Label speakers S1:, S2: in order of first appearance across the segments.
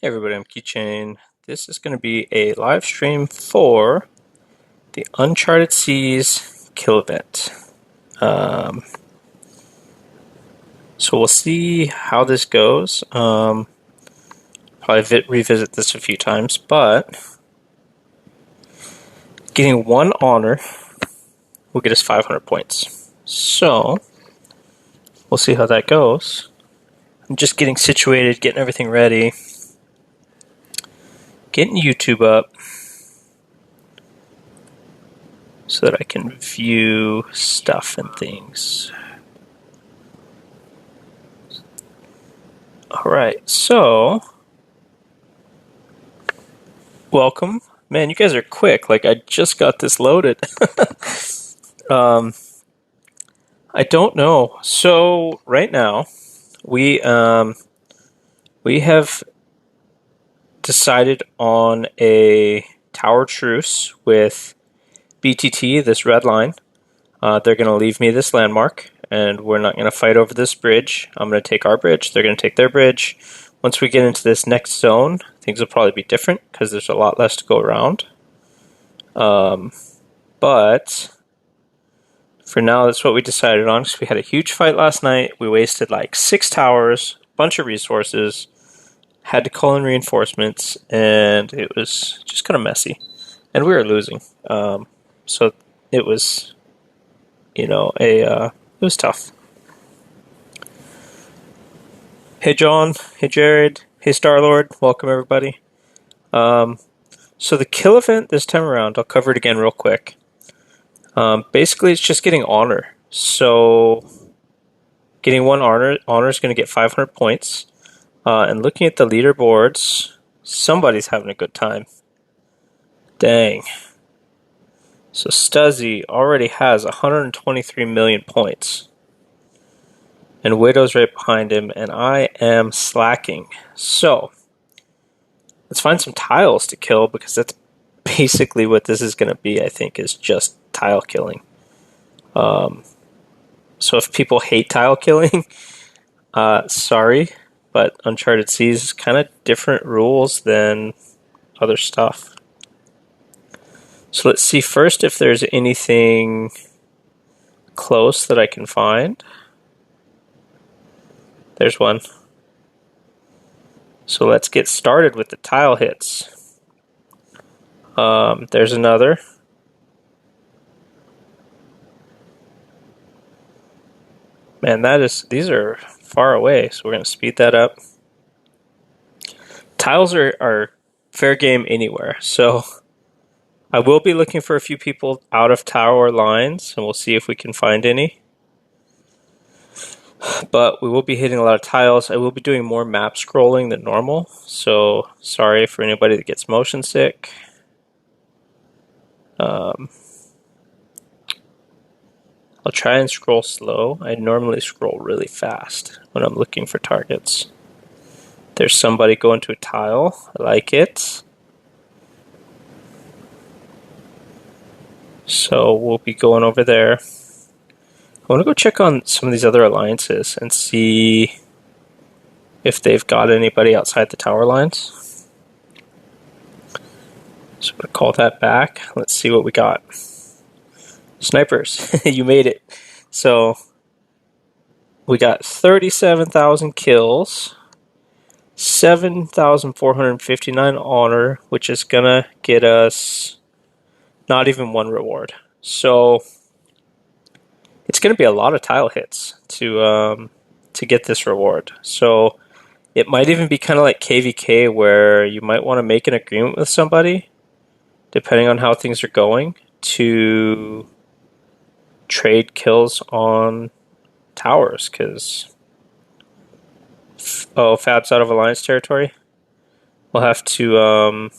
S1: Hey everybody, I'm Keychain. This is going to be a live stream for the Uncharted Seas kill event. Um, so we'll see how this goes. Probably revisit this a few times, but getting one honor will get us 500 points. So we'll see how that goes. I'm just getting situated, getting everything ready, getting YouTube up so that I can view stuff and things. Alright, so welcome. Man, you guys are quick. Like, I just got this loaded. um, I don't know. So, right now, we have decided on a tower truce with BTT, this red line. They're going to leave me this landmark, and we're not going to fight over this bridge. I'm going to take our bridge. They're going to take their bridge. Once we get into this next zone, things will probably be different because there's a lot less to go around. But for now, that's what we decided on because we had a huge fight last night. We wasted like 6 towers, a bunch of resources, had to call in reinforcements, and it was just kind of messy. And we were losing. So it was, it was tough. Hey, John. Hey, Jared. Hey, Star-Lord. Welcome, everybody. So the kill event this time around, I'll cover it again real quick. Basically, it's just getting honor. So getting one honor is going to get 500 points. And looking at the leaderboards, somebody's having a good time. Dang. So Stuzzy already has 123 million points. And Widow's right behind him, and I am slacking. So let's find some tiles to kill, because that's basically what this is going to be, I think, is just tile killing. So if people hate tile killing, sorry, but Uncharted Seas is kind of different rules than other stuff. So let's see first if there's anything close that I can find. There's one. So let's get started with the tile hits. There's another. Man, these are far away, so we're going to speed that up. Tiles are fair game anywhere, so I will be looking for a few people out of tower lines, and we'll see if we can find any. But we will be hitting a lot of tiles. I will be doing more map scrolling than normal, so sorry for anybody that gets motion sick. I'll try and scroll slow. I normally scroll really fast when I'm looking for targets. There's somebody going to a tile. I like it. So we'll be going over there. I want to go check on some of these other alliances and see if they've got anybody outside the tower lines. So I'm going to call that back. Let's see what we got. Snipers, you made it. So we got 37,000 kills, 7,459 honor, which is going to get us not even one reward. So it's going to be a lot of tile hits to get this reward. So it might even be kind of like KVK, where you might want to make an agreement with somebody, depending on how things are going, to trade kills on towers, because Fab's out of alliance territory. We'll have to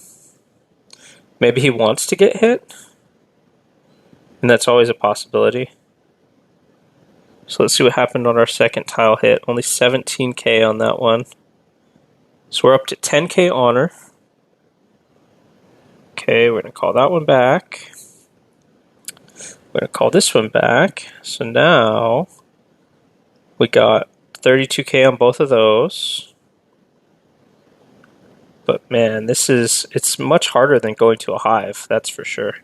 S1: maybe he wants to get hit, and that's always a possibility. So let's see what happened on our second tile hit. Only 17k on that one. So we're up to 10k honor. Okay, we're going to call that one back. We're going to call this one back. So now we got 32k on both of those. But man, it's much harder than going to a hive, that's for sure.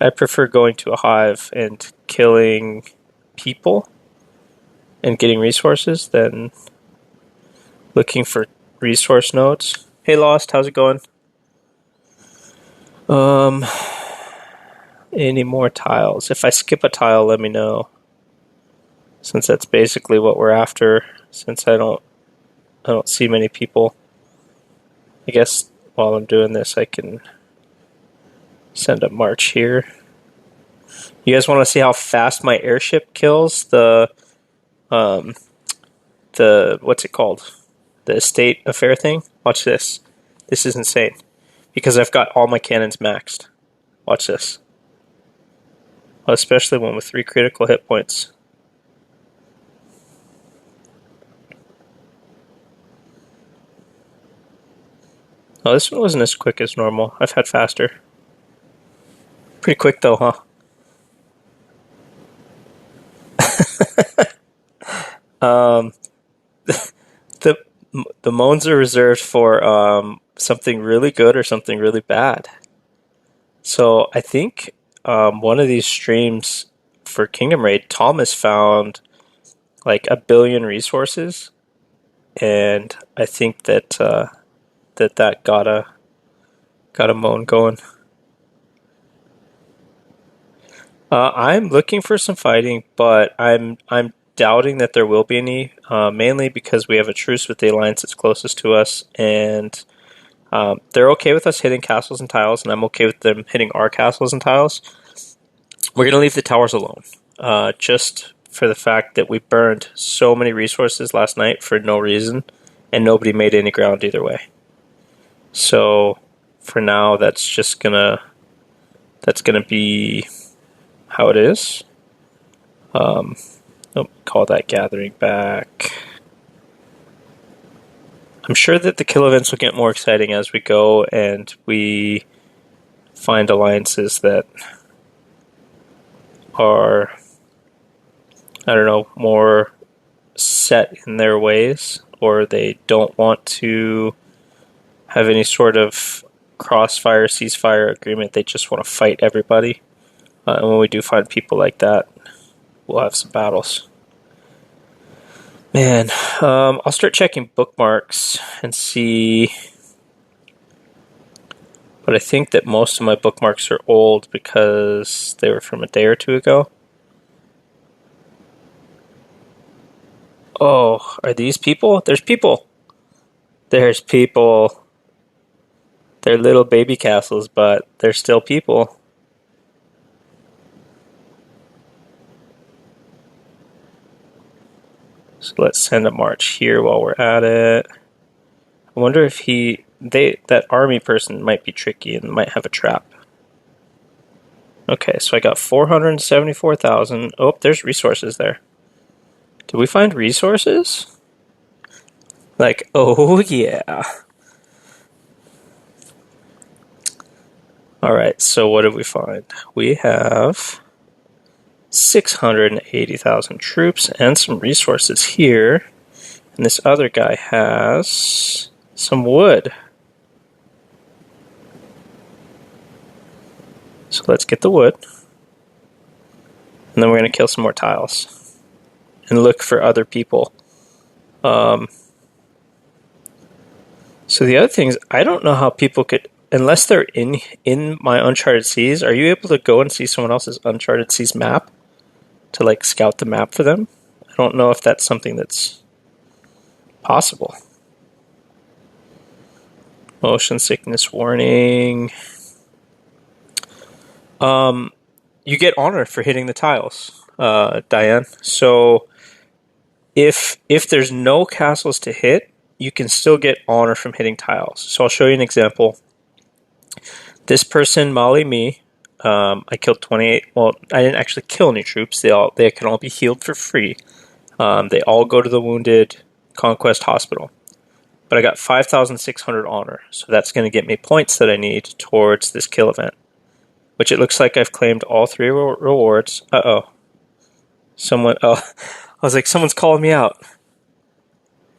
S1: I prefer going to a hive and killing people and getting resources than looking for resource nodes. Hey Lost, how's it going? Um, any more tiles? If I skip a tile, let me know. Since that's basically what we're after. Since I don't see many people. I guess while I'm doing this, I can send a march here. You guys want to see how fast my airship kills um, the what's it called? The estate affair thing? Watch this. This is insane. Because I've got all my cannons maxed. Watch this. Especially one with 3 critical hit points. Oh, this one wasn't as quick as normal. I've had faster. Pretty quick though, huh? the the moans are reserved for something really good or something really bad. So I think one of these streams for Kingdom Raid, Thomas found like 1 billion resources, and I think that that got a moan going. I'm looking for some fighting, but I'm doubting that there will be any. Mainly because we have a truce with the alliance that's closest to us, and they're okay with us hitting castles and tiles, and I'm okay with them hitting our castles and tiles. We're gonna leave the towers alone, just for the fact that we burned so many resources last night for no reason, and nobody made any ground either way. So for now, that's gonna be how it is. Call that gathering back. I'm sure that the kill events will get more exciting as we go and we find alliances that are, I don't know, more set in their ways, or they don't want to have any sort of crossfire, ceasefire agreement. They just want to fight everybody. And when we do find people like that, we'll have some battles. Man, I'll start checking bookmarks and see. But I think that most of my bookmarks are old because they were from a day or two ago. Oh, are these people? There's people. There's people. They're little baby castles, but they're still people. So let's send a march here while we're at it. I wonder if that army person might be tricky and might have a trap. Okay, so I got 474,000. Oh, there's resources there. Did we find resources? Like, oh yeah. Alright, so what did we find? We have 680,000 troops and some resources here. And this other guy has some wood. So let's get the wood. And then we're going to kill some more tiles. And look for other people. So the other thing is, I don't know how people could, unless they're in my Uncharted Seas, are you able to go and see someone else's Uncharted Seas map? To like scout the map for them? I don't know if that's something that's possible. Motion sickness warning. You get honor for hitting the tiles, Diane. So if there's no castles to hit, you can still get honor from hitting tiles. So I'll show you an example. This person, Molly me, I killed 28. Well, I didn't actually kill any troops. They can all be healed for free. They all go to the Wounded Conquest Hospital. But I got 5,600 honor, so that's going to get me points that I need towards this kill event. Which it looks like I've claimed all 3 rewards. Uh-oh. I was like, someone's calling me out.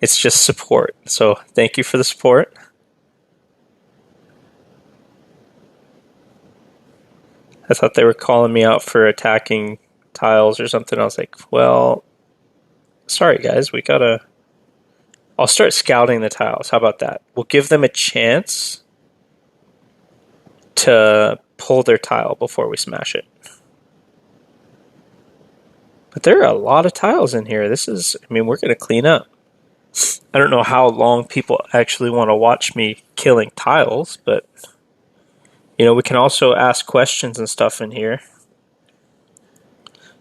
S1: It's just support. So thank you for the support. I thought they were calling me out for attacking tiles or something. I was like, well, sorry guys, we gotta... I'll start scouting the tiles. How about that? We'll give them a chance to pull their tile before we smash it. But there are a lot of tiles in here. This is, I mean, we're going to clean up. I don't know how long people actually want to watch me killing tiles, but, you know, we can also ask questions and stuff in here.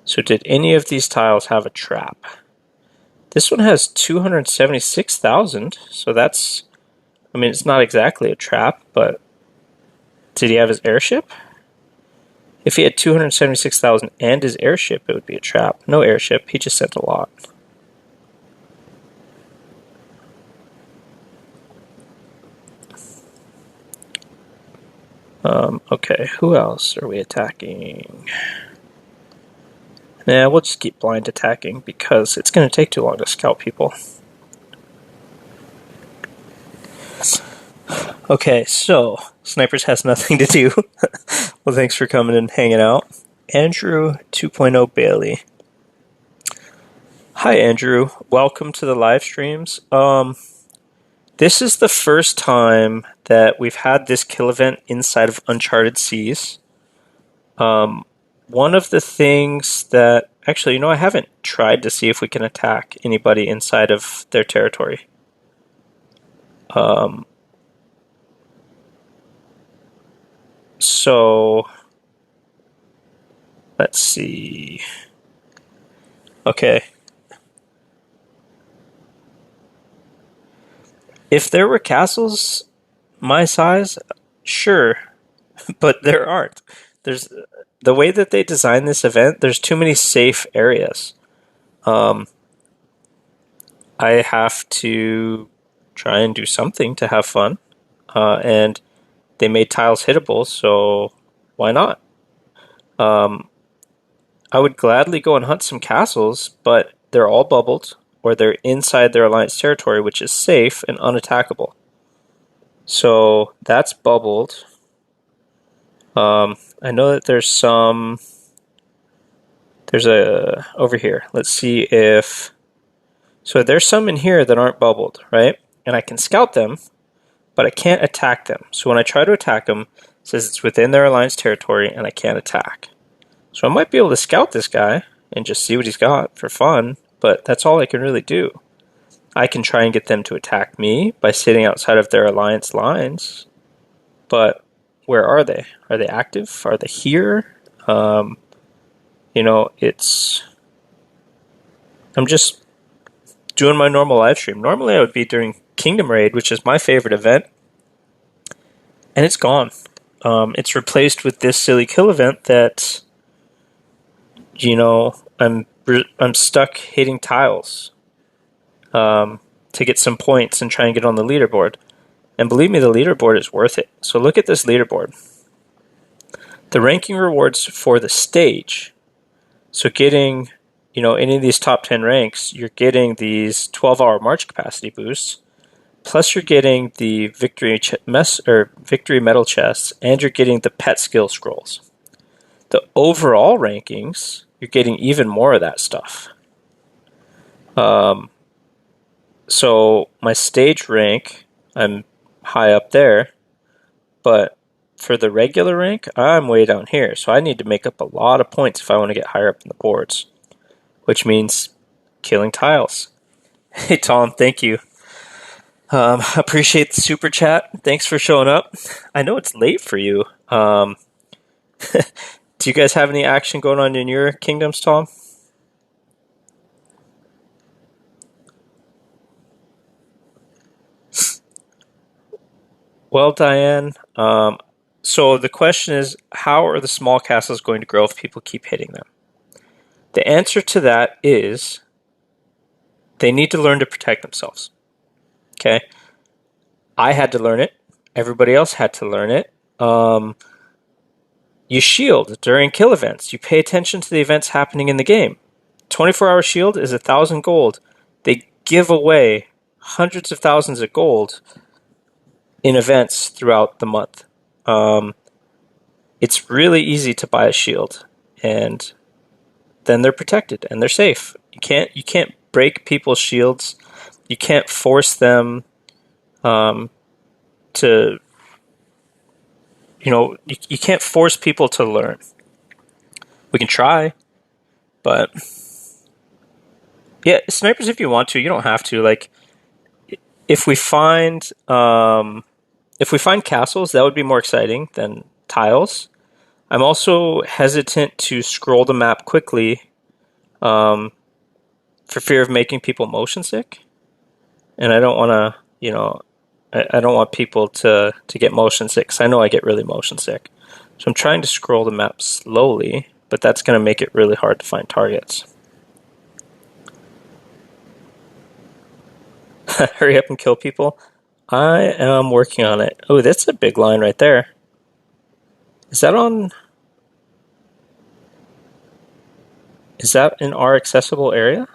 S1: So did any of these tiles have a trap? This one has 276,000, so that's, I mean, it's not exactly a trap, but did he have his airship? If he had 276,000 and his airship, it would be a trap. No airship, he just sent a lot. Okay, who else are we attacking? Nah, we'll just keep blind attacking because it's going to take too long to scout people. Okay, so Snipers has nothing to do. Well, thanks for coming and hanging out. Andrew 2.0 Bailey. Hi, Andrew. Welcome to the live streams. This is the first time that we've had this kill event inside of Uncharted Seas. One of the things that... Actually, you know, I haven't tried to see if we can attack anybody inside of their territory. So... Let's see... Okay. If there were castles my size, sure, but there aren't. There's the way that they design this event, there's too many safe areas. I have to try and do something to have fun, and they made tiles hittable, so why not? I would gladly go and hunt some castles, but they're all bubbled, or they're inside their alliance territory, which is safe and unattackable. So that's bubbled. I know that there's some... There's a... Over here. Let's see if... So there's some in here that aren't bubbled, right? And I can scout them, but I can't attack them. So when I try to attack them, it says it's within their alliance territory and I can't attack. So I might be able to scout this guy and just see what he's got for fun, but that's all I can really do. I can try and get them to attack me by sitting outside of their alliance lines, but where are they? Are they active? Are they here? You know, I'm just doing my normal live stream. Normally I would be during Kingdom Raid, which is my favorite event, and it's gone. It's replaced with this silly kill event that, you know, I'm stuck hitting tiles to get some points and try and get on the leaderboard. And believe me, the leaderboard is worth it. So look at this leaderboard. The ranking rewards for the stage. So getting, you know, any of these top 10 ranks, you're getting these 12-hour march capacity boosts, plus you're getting the victory medal chests, and you're getting the pet skill scrolls. The overall rankings, you're getting even more of that stuff. So my stage rank, I'm high up there, but for the regular rank, I'm way down here. So I need to make up a lot of points if I want to get higher up in the boards, which means killing tiles. Hey Tom, thank you. Appreciate the super chat. Thanks for showing up. I know it's late for you. Do you guys have any action going on in your kingdoms, Tom? Well, Diane, so the question is, how are the small castles going to grow if people keep hitting them? The answer to that is they need to learn to protect themselves. Okay? I had to learn it. Everybody else had to learn it. You shield during kill events. You pay attention to the events happening in the game. 24-hour shield is 1,000 gold. They give away hundreds of thousands of gold in events throughout the month. it's really easy to buy a shield, and then they're protected and they're safe. You can't break people's shields. You can't force them to you can't force people to learn. We can try, but yeah, snipers if you want to. You don't have to. Like if we find castles, that would be more exciting than tiles. I'm also hesitant to scroll the map quickly for fear of making people motion sick, and I don't want to. I don't want people to get motion sick, because I know I get really motion sick. So I'm trying to scroll the map slowly, but that's going to make it really hard to find targets. Hurry up and kill people. I am working on it. Oh, that's a big line right there. Is that in our accessible area?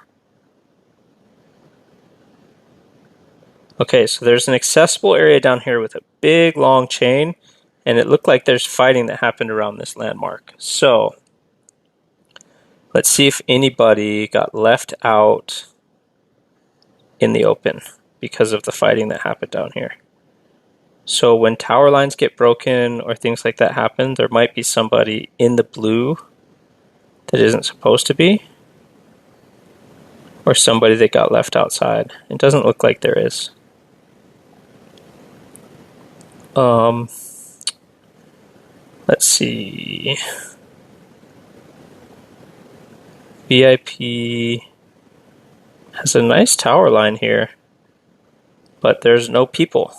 S1: Okay, so there's an accessible area down here with a big long chain, and it looked like there's fighting that happened around this landmark. So let's see if anybody got left out in the open because of the fighting that happened down here. So when tower lines get broken or things like that happen, there might be somebody in the blue that isn't supposed to be, or somebody that got left outside. It doesn't look like there is. Let's see. VIP has a nice tower line here, but there's no people.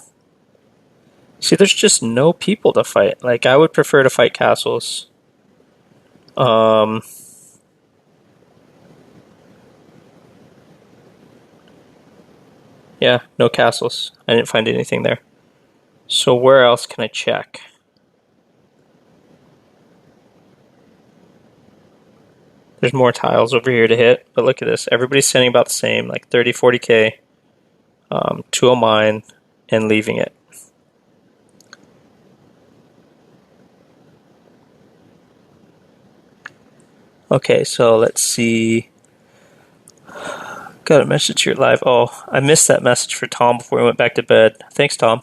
S1: See, there's just no people to fight. Like, I would prefer to fight castles. Yeah, no castles. I didn't find anything there. So where else can I check? There's more tiles over here to hit, but look at this. Everybody's sending about the same, like 30, 40k, 2 mine, and leaving it. Okay, so let's see. Got a message here live. Oh, I missed that message for Tom before we went back to bed. Thanks, Tom.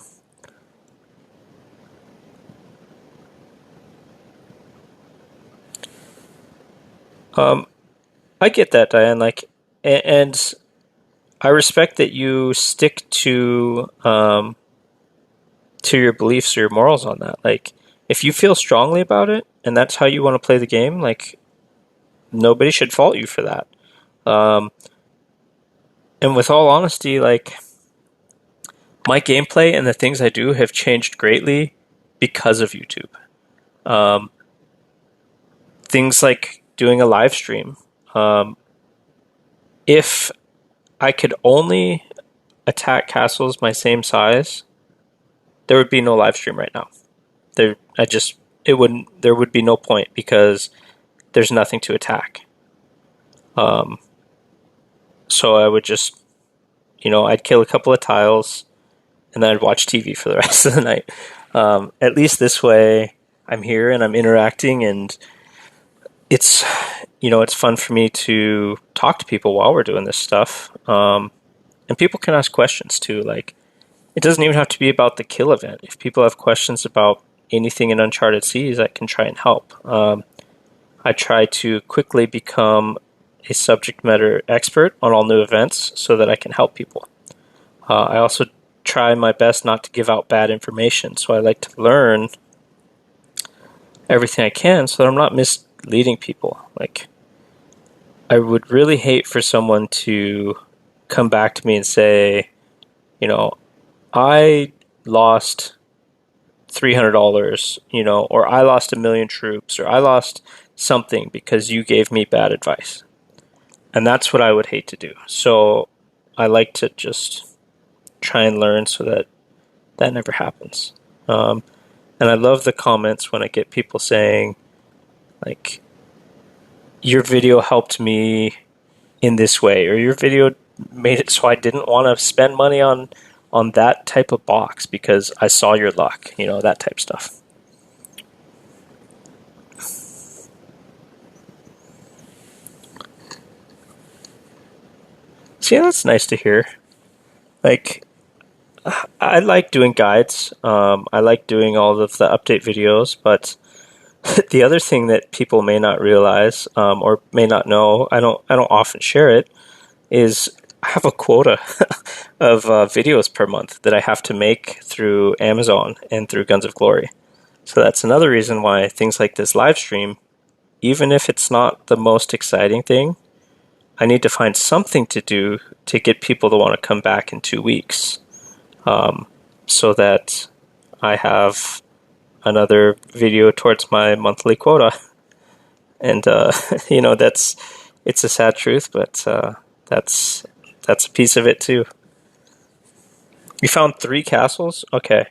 S1: I get that, Diane. Like, and I respect that you stick to your beliefs or your morals on that. Like, if you feel strongly about it and that's how you want to play the game, like, nobody should fault you for that. And with all honesty, like, my gameplay and the things I do have changed greatly because of YouTube. Things like doing a live stream. If I could only attack castles my same size, there would be no live stream right now. There would be no point because there's nothing to attack. So I would just, I'd kill a couple of tiles and then I'd watch TV for the rest of the night. At least this way I'm here and I'm interacting, and it's fun for me to talk to people while we're doing this stuff. And people can ask questions too. Like, it doesn't even have to be about the kill event. If people have questions about anything in Uncharted Seas, I can try and help. I try to quickly become a subject matter expert on all new events so that I can help people. I also try my best not to give out bad information, so I like to learn everything I can so that I'm not misleading people. Like, I would really hate for someone to come back to me and say, I lost $300, or I lost 1,000,000 troops, or I lost something because you gave me bad advice. And that's what I would hate to do. So I like to just try and learn so that that never happens. And I love the comments when I get people saying, like, your video helped me in this way, or your video made it so I didn't want to spend money on that type of box because I saw your luck, that type of stuff. See, that's nice to hear. Like, I like doing guides. I like doing all of the update videos, but the other thing that people may not realize or may not know, I don't often share it, is I have a quota of videos per month that I have to make through Amazon and through Guns of Glory. So that's another reason why things like this live stream, even if it's not the most exciting thing, I need to find something to do to get people to want to come back in 2 weeks, so that I have another video towards my monthly quota. And it's a sad truth, but that's a piece of it too. You found 3 castles? Okay.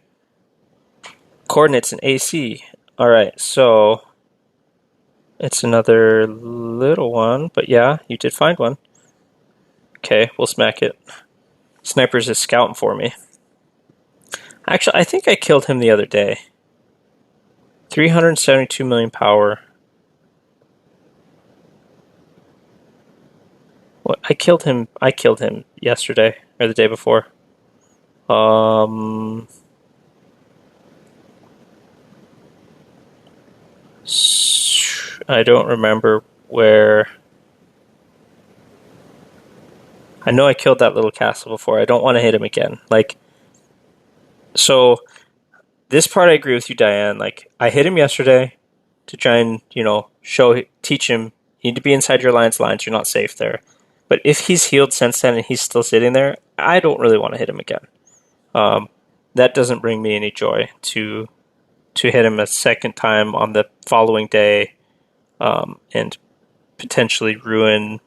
S1: Coordinates in AC. Alright, so it's another little one, but yeah, you did find one. Okay, we'll smack it. Sniper's is scouting for me. Actually, I think I killed him the other day. 372 million power. What? I killed him yesterday, or the day before. I don't remember where. I know I killed that little castle before. I don't want to hit him again. So this part I agree with you, Diane. Like, I hit him yesterday to try and, teach him, you need to be inside your lines. You're not safe there. But if he's healed since then and he's still sitting there, I don't really want to hit him again. That doesn't bring me any joy to hit him a second time on the following day, and potentially ruin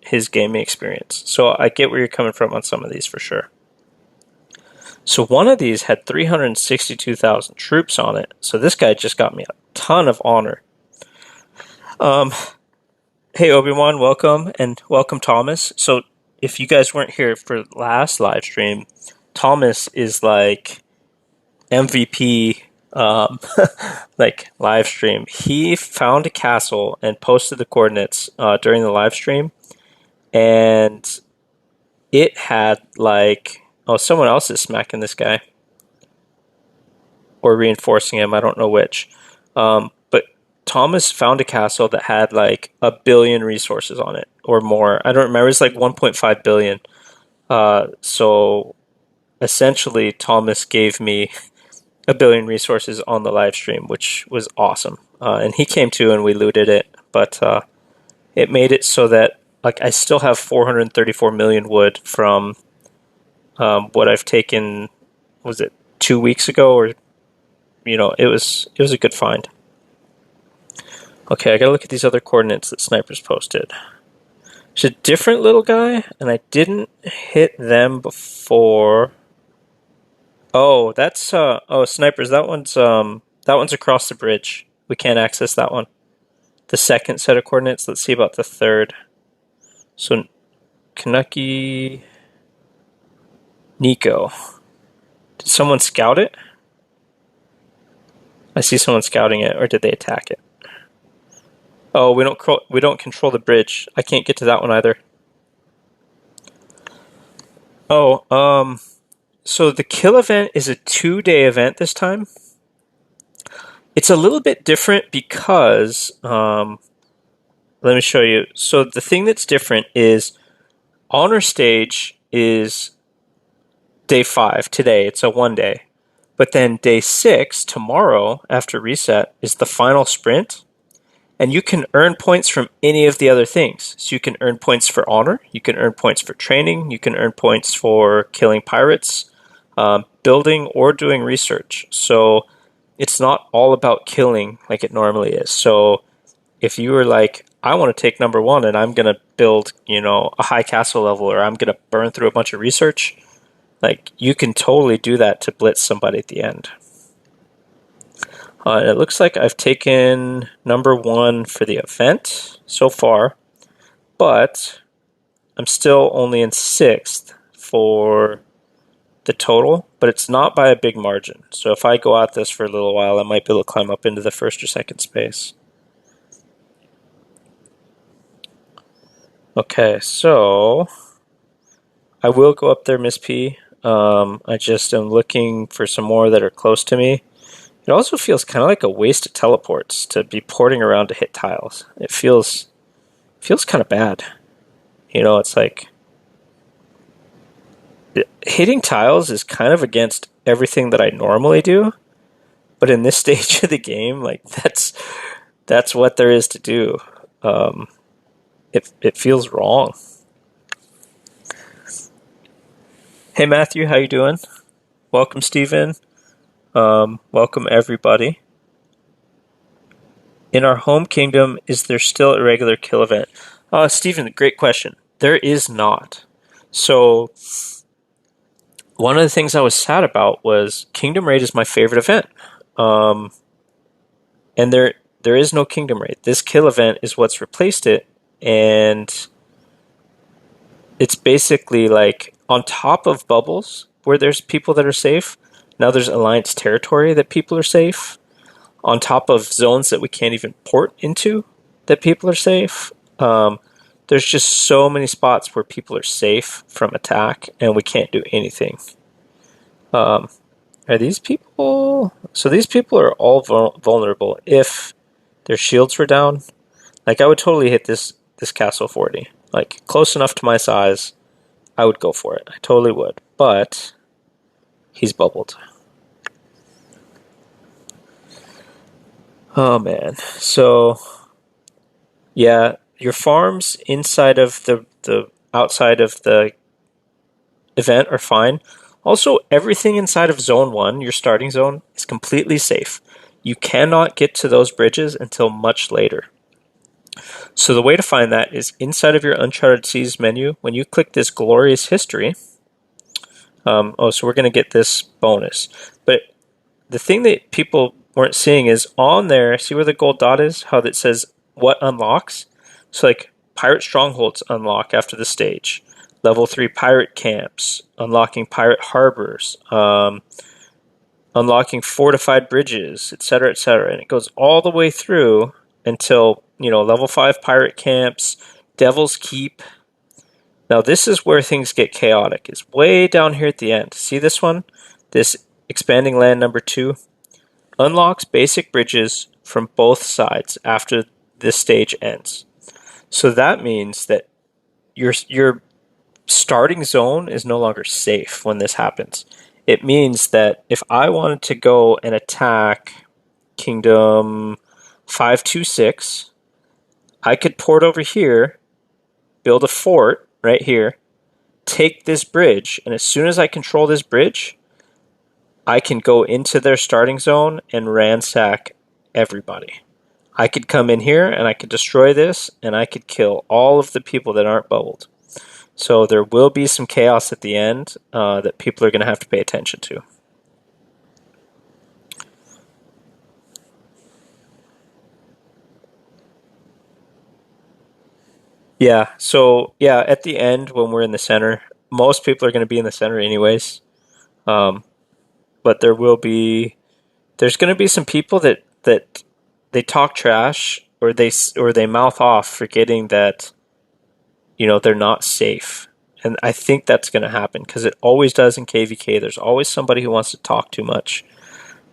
S1: his gaming experience. So I get where you're coming from on some of these for sure. So one of these had 362,000 troops on it. So this guy just got me a ton of honor. Hey Obi-Wan, welcome, and welcome Thomas. So if you guys weren't here for last live stream, Thomas is like MVP live stream. He found a castle and posted the coordinates during the live stream, and it had someone else is smacking this guy or reinforcing him. I don't know which. But Thomas found a castle that had 1 billion resources on it or more. I don't remember. It's 1.5 billion. So essentially, Thomas gave me 1 billion resources on the live stream, which was awesome. And he came too, and we looted it. But it made it so that I still have 434 million wood from what I've taken. Was it 2 weeks ago, or it was a good find. Okay, I gotta look at these other coordinates that Snipers posted. It's a different little guy, and I didn't hit them before. Oh, that's Snipers. That one's across the bridge. We can't access that one. The second set of coordinates. Let's see about the third. So, Kanuki Nico. Did someone scout it? I see someone scouting it, or did they attack it? Oh, we don't control the bridge. I can't get to that one either. Oh, so the kill event is a 2-day event this time. It's a little bit different because, let me show you. So the thing that's different is Honor Stage is day 5 today. It's a 1-day. But then day 6, tomorrow, after reset, is the final sprint. And you can earn points from any of the other things. So you can earn points for honor, you can earn points for training, you can earn points for killing pirates, building, or doing research. So it's not all about killing like it normally is. So if you were I want to take number 1 and I'm going to build, a high castle level, or I'm going to burn through a bunch of research, you can totally do that to blitz somebody at the end. It looks like I've taken number 1 for the event so far, but I'm still only in 6th for the total, but it's not by a big margin. So if I go at this for a little while, I might be able to climb up into the 1st or 2nd space. Okay, so I will go up there, Miss P. I just am looking for some more that are close to me. It also feels kind of like a waste of teleports to be porting around to hit tiles. It feels kind of bad. It's like hitting tiles is kind of against everything that I normally do, but in this stage of the game, like that's what there is to do. Um, it feels wrong. Hey Matthew, how you doing? Welcome, Stephen. Welcome everybody. In our home kingdom, is there still a regular kill event? Stephen, great question. There is not. So one of the things I was sad about was Kingdom Raid is my favorite event. Um, and there is no Kingdom Raid. This kill event is what's replaced it, and it's basically like on top of bubbles where there's people that are safe. Now there's Alliance territory that people are safe. On top of zones that we can't even port into that people are safe. There's just so many spots where people are safe from attack and we can't do anything. Are these people? So these people are all vulnerable if their shields were down. Like I would totally hit this castle 40. Like close enough to my size, I would go for it. I totally would. But he's bubbled. Oh man. So yeah, your farms inside of the outside of the event are fine. Also, everything inside of zone 1, your starting zone, is completely safe. You cannot get to those bridges until much later. So the way to find that is inside of your Uncharted Seas menu. When you click this glorious history, so we're going to get this bonus. But the thing that people weren't seeing is on there, see where the gold dot is? How that says what unlocks? So like pirate strongholds unlock after the stage. Level 3 pirate camps, unlocking pirate harbors, unlocking fortified bridges, etc., etc. And it goes all the way through until, level 5 pirate camps, Devil's Keep. Now this is where things get chaotic. It's way down here at the end. See this one? This expanding land number 2 unlocks basic bridges from both sides after this stage ends. So that means that your starting zone is no longer safe when this happens. It means that if I wanted to go and attack Kingdom 526, I could port over here, build a fort right here, take this bridge, and as soon as I control this bridge, I can go into their starting zone and ransack everybody. I could come in here and I could destroy this, and I could kill all of the people that aren't bubbled. So there will be some chaos at the end that people are going to have to pay attention to. Yeah, so yeah, at the end when we're in the center, most people are going to be in the center anyways. But there's going to be some people that they talk trash or they mouth off forgetting that they're not safe. And I think that's going to happen because it always does in KVK. There's always somebody who wants to talk too much.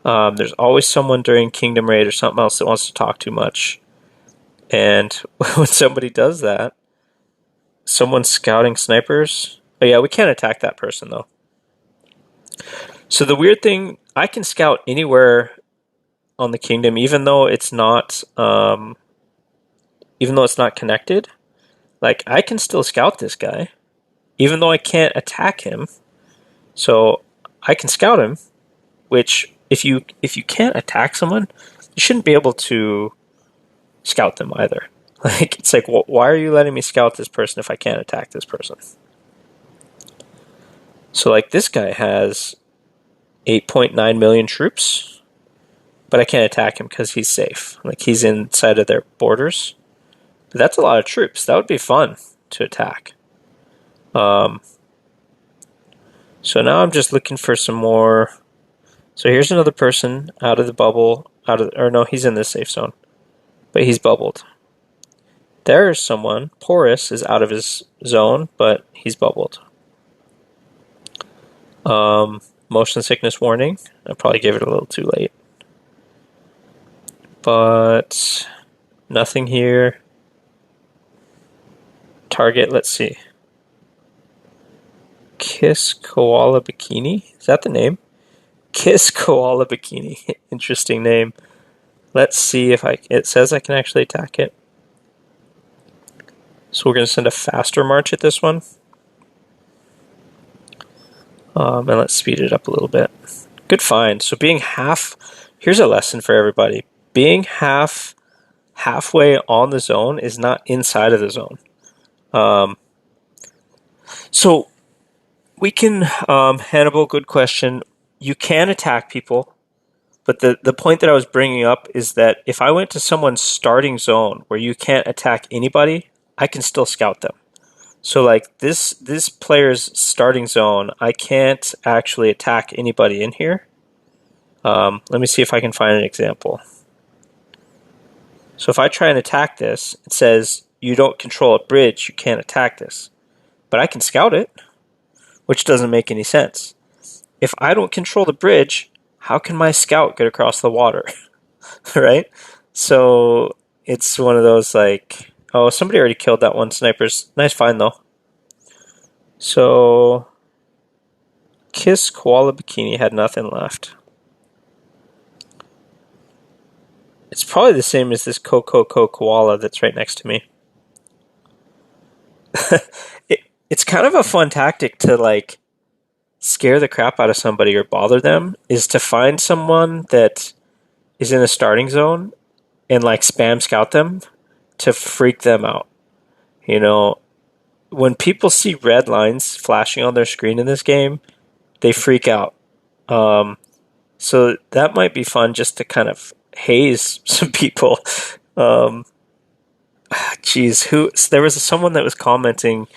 S1: There's always someone during Kingdom Raid or something else that wants to talk too much. And when somebody does that, someone's scouting snipers. Oh yeah, we can't attack that person though. So the weird thing, I can scout anywhere on the kingdom, even though it's not connected. Like I can still scout this guy, even though I can't attack him. So I can scout him, which if you can't attack someone, you shouldn't be able to scout them either. Like it's like, well, why are you letting me scout this person if I can't attack this person? So like this guy has 8.9 million troops, but I can't attack him because he's safe. Like he's inside of their borders. But that's a lot of troops. That would be fun to attack. So now I'm just looking for some more. So here's another person out of the bubble, no, he's in this safe zone, but he's bubbled. There's someone, Porus is out of his zone, but he's bubbled. Motion sickness warning. I probably gave it a little too late. But nothing here. Target, let's see. Kiss Koala Bikini? Is that the name? Kiss Koala Bikini. Interesting name. Let's see if it says I can actually attack it. So we're going to send a faster march at this one. And let's speed it up a little bit. Good find. So being here's a lesson for everybody. Being halfway on the zone is not inside of the zone. So we can, Hannibal, good question. You can attack people, but the point that I was bringing up is that if I went to someone's starting zone where you can't attack anybody, I can still scout them. So like this player's starting zone, I can't actually attack anybody in here. Let me see if I can find an example. So if I try and attack this, it says you don't control a bridge, you can't attack this. But I can scout it, which doesn't make any sense. If I don't control the bridge, how can my scout get across the water? Right? So it's one of those like, oh, somebody already killed that one sniper's. Nice find though. So Kiss Koala Bikini had nothing left. It's probably the same as this Coco Koala that's right next to me. It's kind of a fun tactic to like scare the crap out of somebody or bother them, is to find someone that is in a starting zone and like spam scout them to freak them out. You know, when people see red lines flashing on their screen in this game, they freak out. So that might be fun just to kind of haze some people. There was someone that was commenting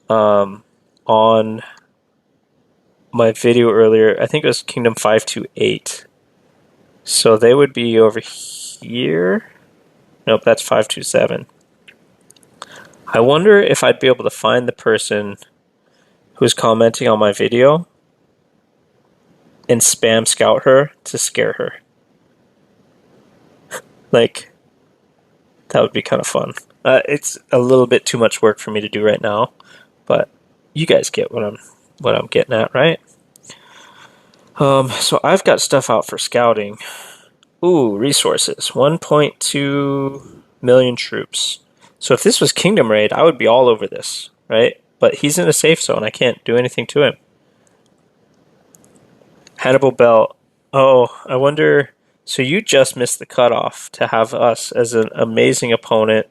S1: on my video earlier. I think it was Kingdom 528. So they would be over here. Nope, that's 527. I wonder if I'd be able to find the person who's commenting on my video and spam scout her to scare her. Like, that would be kind of fun. It's a little bit too much work for me to do right now, but you guys get what I'm getting at, right? So I've got stuff out for scouting. Ooh, resources. 1.2 million troops. So if this was Kingdom Raid, I would be all over this, right? But he's in a safe zone. I can't do anything to him. Hannibal Bell. Oh, I wonder. So you just missed the cutoff to have us as an amazing opponent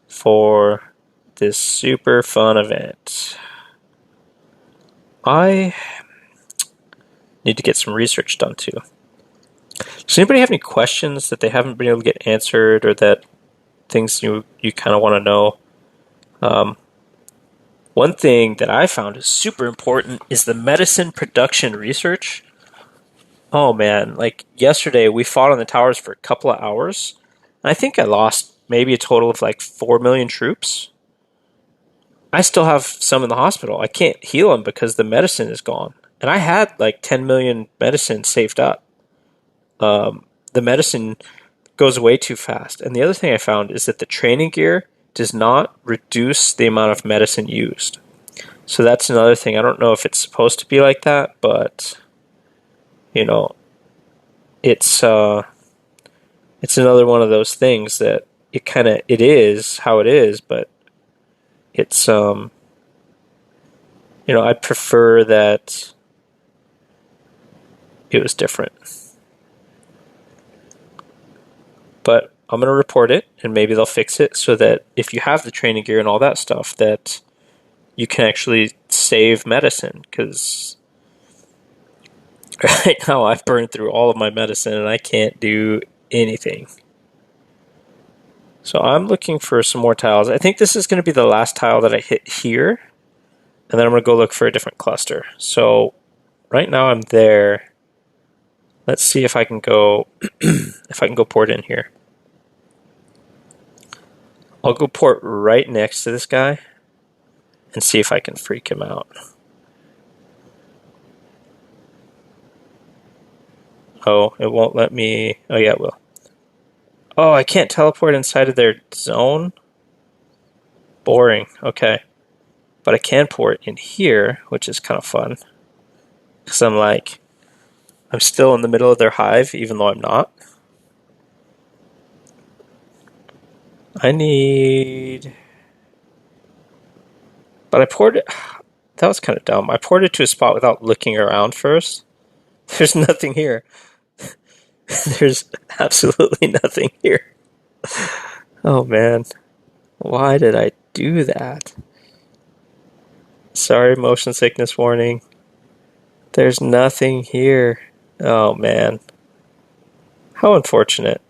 S1: for this super fun event. I need to get some research done too. Does anybody have any questions that they haven't been able to get answered, or that things you kind of want to know? One thing that I found is super important is the medicine production research. Oh man, like yesterday we fought on the towers for a couple of hours. I think I lost maybe a total of like 4 million troops. I still have some in the hospital. I can't heal them because the medicine is gone. And I had like 10 million medicine saved up. The medicine goes way too fast. And the other thing I found is that the training gear does not reduce the amount of medicine used. So that's another thing. I don't know if it's supposed to be like that, but you know, it's another one of those things that it is how it is, but it's I'd prefer that it was different. But I'm going to report it, and maybe they'll fix it so that if you have the training gear and all that stuff, that you can actually save medicine, because right now I've burned through all of my medicine and I can't do anything. So I'm looking for some more tiles. I think this is going to be the last tile that I hit here, and then I'm going to go look for a different cluster. So right now I'm there. Let's see if I can go port in here. I'll go port right next to this guy and see if I can freak him out. Oh, it won't let me. Oh, yeah, it will. Oh, I can't teleport inside of their zone? Boring. Okay. But I can port in here, which is kind of fun. Because I'm still in the middle of their hive, even though I'm not. I need... But I ported... That was kind of dumb. I ported to a spot without looking around first. There's nothing here. There's absolutely nothing here. Oh, man. Why did I do that? Sorry, motion sickness warning. There's nothing here. Oh, man. How unfortunate.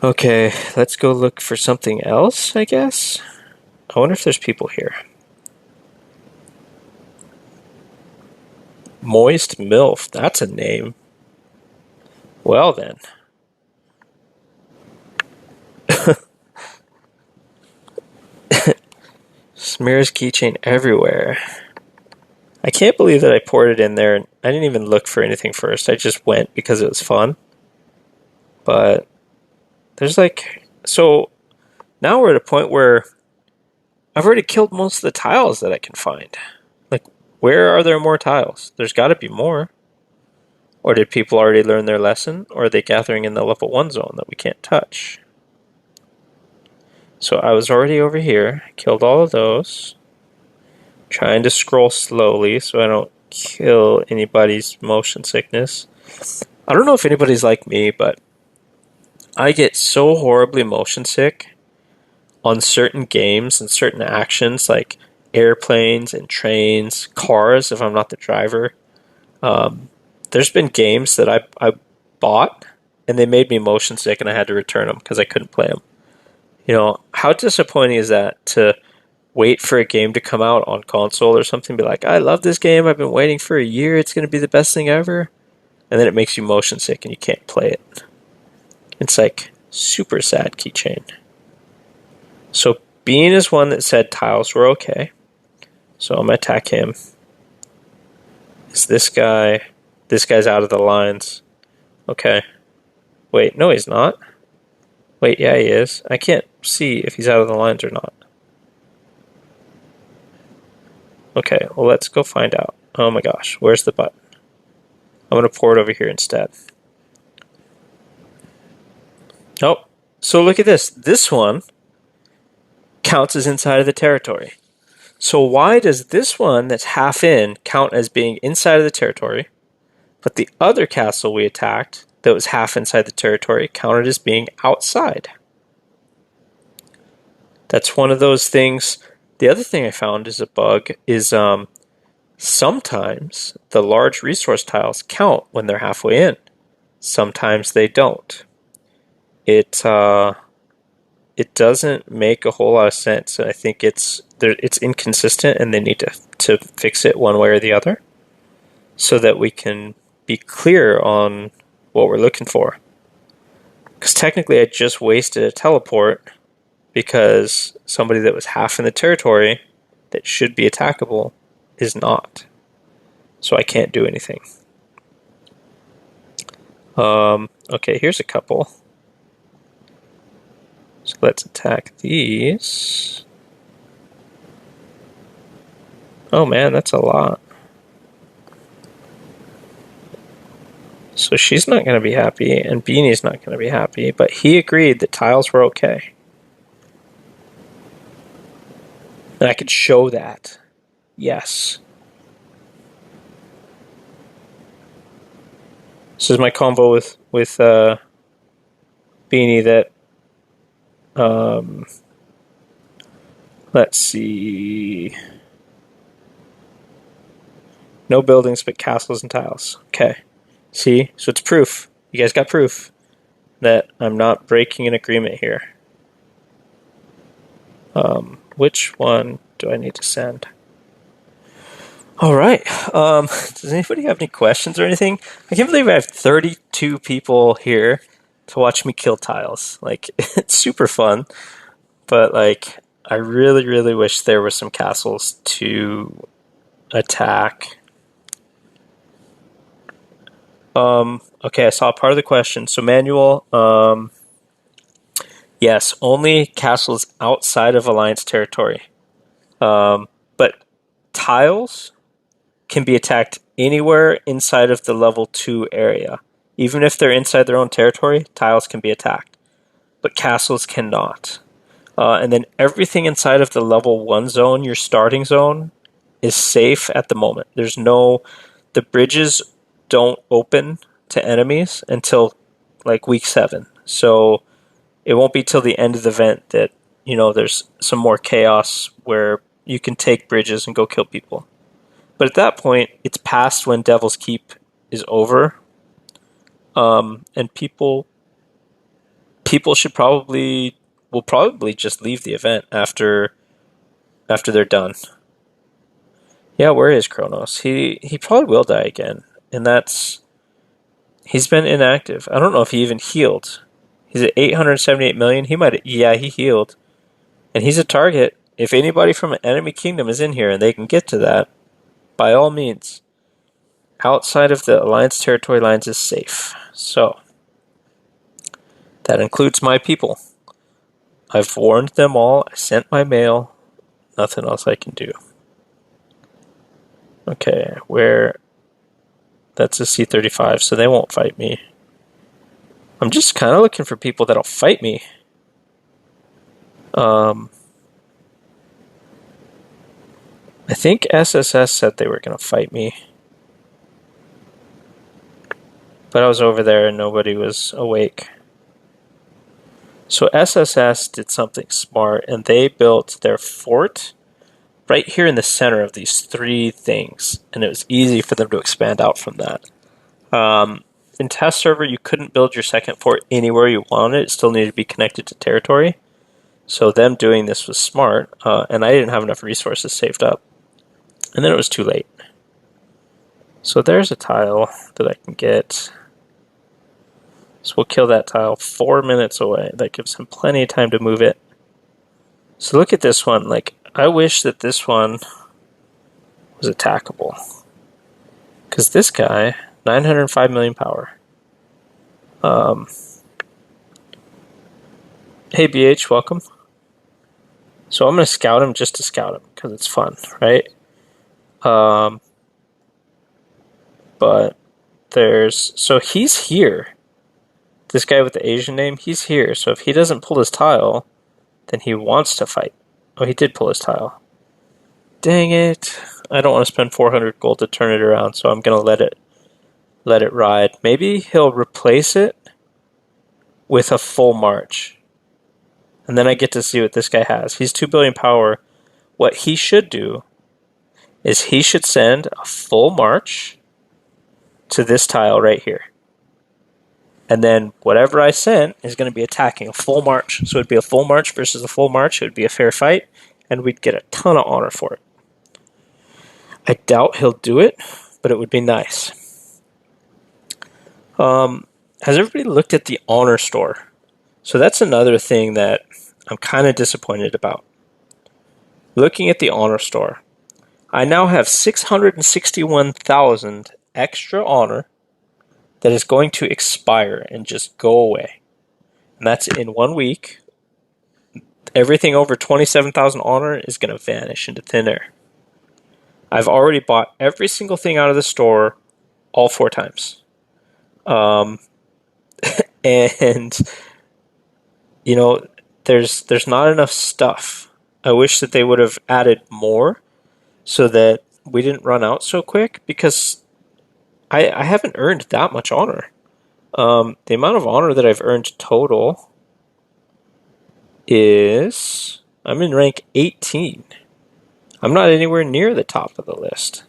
S1: Okay, let's go look for something else, I guess. I wonder if there's people here. Moist MILF, that's a name. Well then. Smears keychain everywhere. I can't believe that I poured it in there. I didn't even look for anything first. I just went because it was fun. But there's so now we're at a point where I've already killed most of the tiles that I can find. Like, where are there more tiles? There's got to be more. Or did people already learn their lesson? Or are they gathering in the level 1 zone that we can't touch? So I was already over here, killed all of those. Trying to scroll slowly so I don't kill anybody's motion sickness. I don't know if anybody's like me, but I get so horribly motion sick on certain games and certain actions like airplanes and trains, cars if I'm not the driver. There's been games that I bought and they made me motion sick and I had to return them because I couldn't play them. You know, how disappointing is that to wait for a game to come out on console or something, be like, I love this game, I've been waiting for a year, it's going to be the best thing ever, and then it makes you motion sick and you can't play it. It's like super sad keychain. So Bean is one that said tiles were okay, so I'm going to attack him. Is this guy's out of the lines. Okay. Wait, no he's not. Wait, yeah he is. I can't see if he's out of the lines or not. Okay, well let's go find out. Oh my gosh, where's the button? I'm going to pour it over here instead. Oh, so look at this. This one counts as inside of the territory. So why does this one that's half in count as being inside of the territory, but the other castle we attacked that was half inside the territory counted as being outside? That's one of those things. The other thing I found is a bug is sometimes the large resource tiles count when they're halfway in. Sometimes they don't. It doesn't make a whole lot of sense. I think it's inconsistent, and they need to fix it one way or the other, so that we can be clear on what we're looking for. Because technically, I just wasted a teleport because somebody that was half in the territory that should be attackable is not. So I can't do anything. Okay, here's a couple. So let's attack these. Oh man, that's a lot. So she's not going to be happy, and Beanie's not going to be happy, but he agreed that tiles were okay. And I could show that. Yes. This is my combo with Beanie that let's see. No buildings but castles and tiles. Okay. See? So it's proof. You guys got proof that I'm not breaking an agreement here. Which one do I need to send? All right. Does anybody have any questions or anything? I can't believe I have 32 people here to watch me kill tiles. Like, it's super fun. But, like, I really, really wish there were some castles to attack. Okay, I saw part of the question. So manual, yes, only castles outside of Alliance territory. But tiles can be attacked anywhere inside of the level 2 area. Even if they're inside their own territory, tiles can be attacked. But castles cannot. And then everything inside of the level 1 zone, your starting zone, is safe at the moment. The bridges don't open to enemies until like week 7. So it won't be till the end of the event that, there's some more chaos where you can take bridges and go kill people. But at that point, it's past when Devil's Keep is over. And people will probably just leave the event after they're done. Yeah, where is Kronos? He probably will die again, and he's been inactive. I don't know if he even healed. He's at 878 million. He healed, and he's a target. If anybody from an enemy kingdom is in here and they can get to that, by all means, outside of the Alliance territory lines is safe. So that includes my people. I've warned them all. I sent my mail. Nothing else I can do. Okay, that's a C-35, so they won't fight me. I'm just kind of looking for people that'll fight me. I think SSS said they were going to fight me. But I was over there and nobody was awake. So SSS did something smart, and they built their fort right here in the center of these 3 things, and it was easy for them to expand out from that. In test server, you couldn't build your second fort anywhere you wanted. It still needed to be connected to territory. So them doing this was smart, and I didn't have enough resources saved up. And then it was too late. So there's a tile that I can get. So we'll kill that tile 4 minutes away. That gives him plenty of time to move it. So look at this one. Like, I wish that this one was attackable. Because this guy, 905 million power. Hey BH, welcome. So I'm going to scout him just to scout him, because it's fun, right? But so he's here. This guy with the Asian name, he's here. So if he doesn't pull his tile, then he wants to fight. Oh, he did pull his tile. Dang it. I don't want to spend 400 gold to turn it around, so I'm going to let it ride. Maybe he'll replace it with a full march. And then I get to see what this guy has. He's 2 billion power. What he should do is he should send a full march to this tile right here. And then whatever I sent is going to be attacking a full march. So it'd be a full march versus a full march. It would be a fair fight, and we'd get a ton of honor for it. I doubt he'll do it, but it would be nice. Has everybody looked at the honor store? So that's another thing that I'm kind of disappointed about. Looking at the honor store, I now have 661,000 extra honor that is going to expire and just go away. And that's in 1 week. Everything over 27,000 honor is going to vanish into thin air. I've already bought every single thing out of the store all 4 times. And there's not enough stuff. I wish that they would have added more so that we didn't run out so quick, because I haven't earned that much honor. The amount of honor that I've earned total is, I'm in rank 18. I'm not anywhere near the top of the list.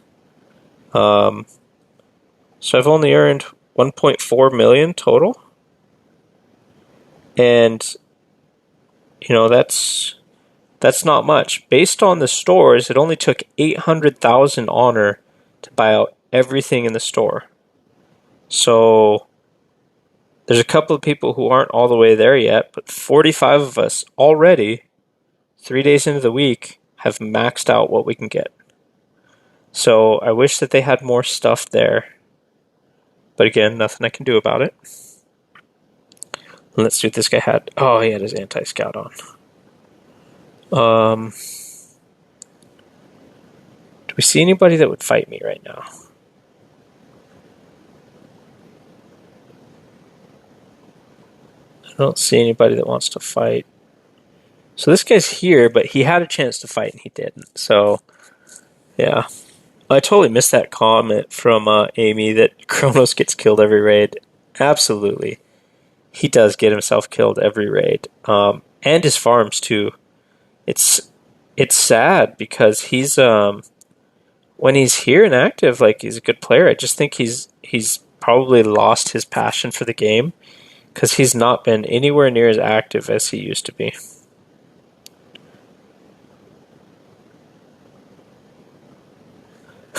S1: So I've only earned 1.4 million total. And, that's not much. Based on the stores, it only took 800,000 honor to buy out everything in the store. So there's a couple of people who aren't all the way there yet, but 45 of us already, 3 days into the week, have maxed out what we can get. So I wish that they had more stuff there. But again, nothing I can do about it. Let's see what this guy had. Oh, he had his anti-scout on. Do we see anybody that would fight me right now? I don't see anybody that wants to fight. So this guy's here, but he had a chance to fight and he didn't. So, yeah. I totally missed that comment from Amy that Kronos gets killed every raid. Absolutely. He does get himself killed every raid. And his farms, too. It's sad because he's when he's here and active, like, he's a good player. I just think he's probably lost his passion for the game because he's not been anywhere near as active as he used to be.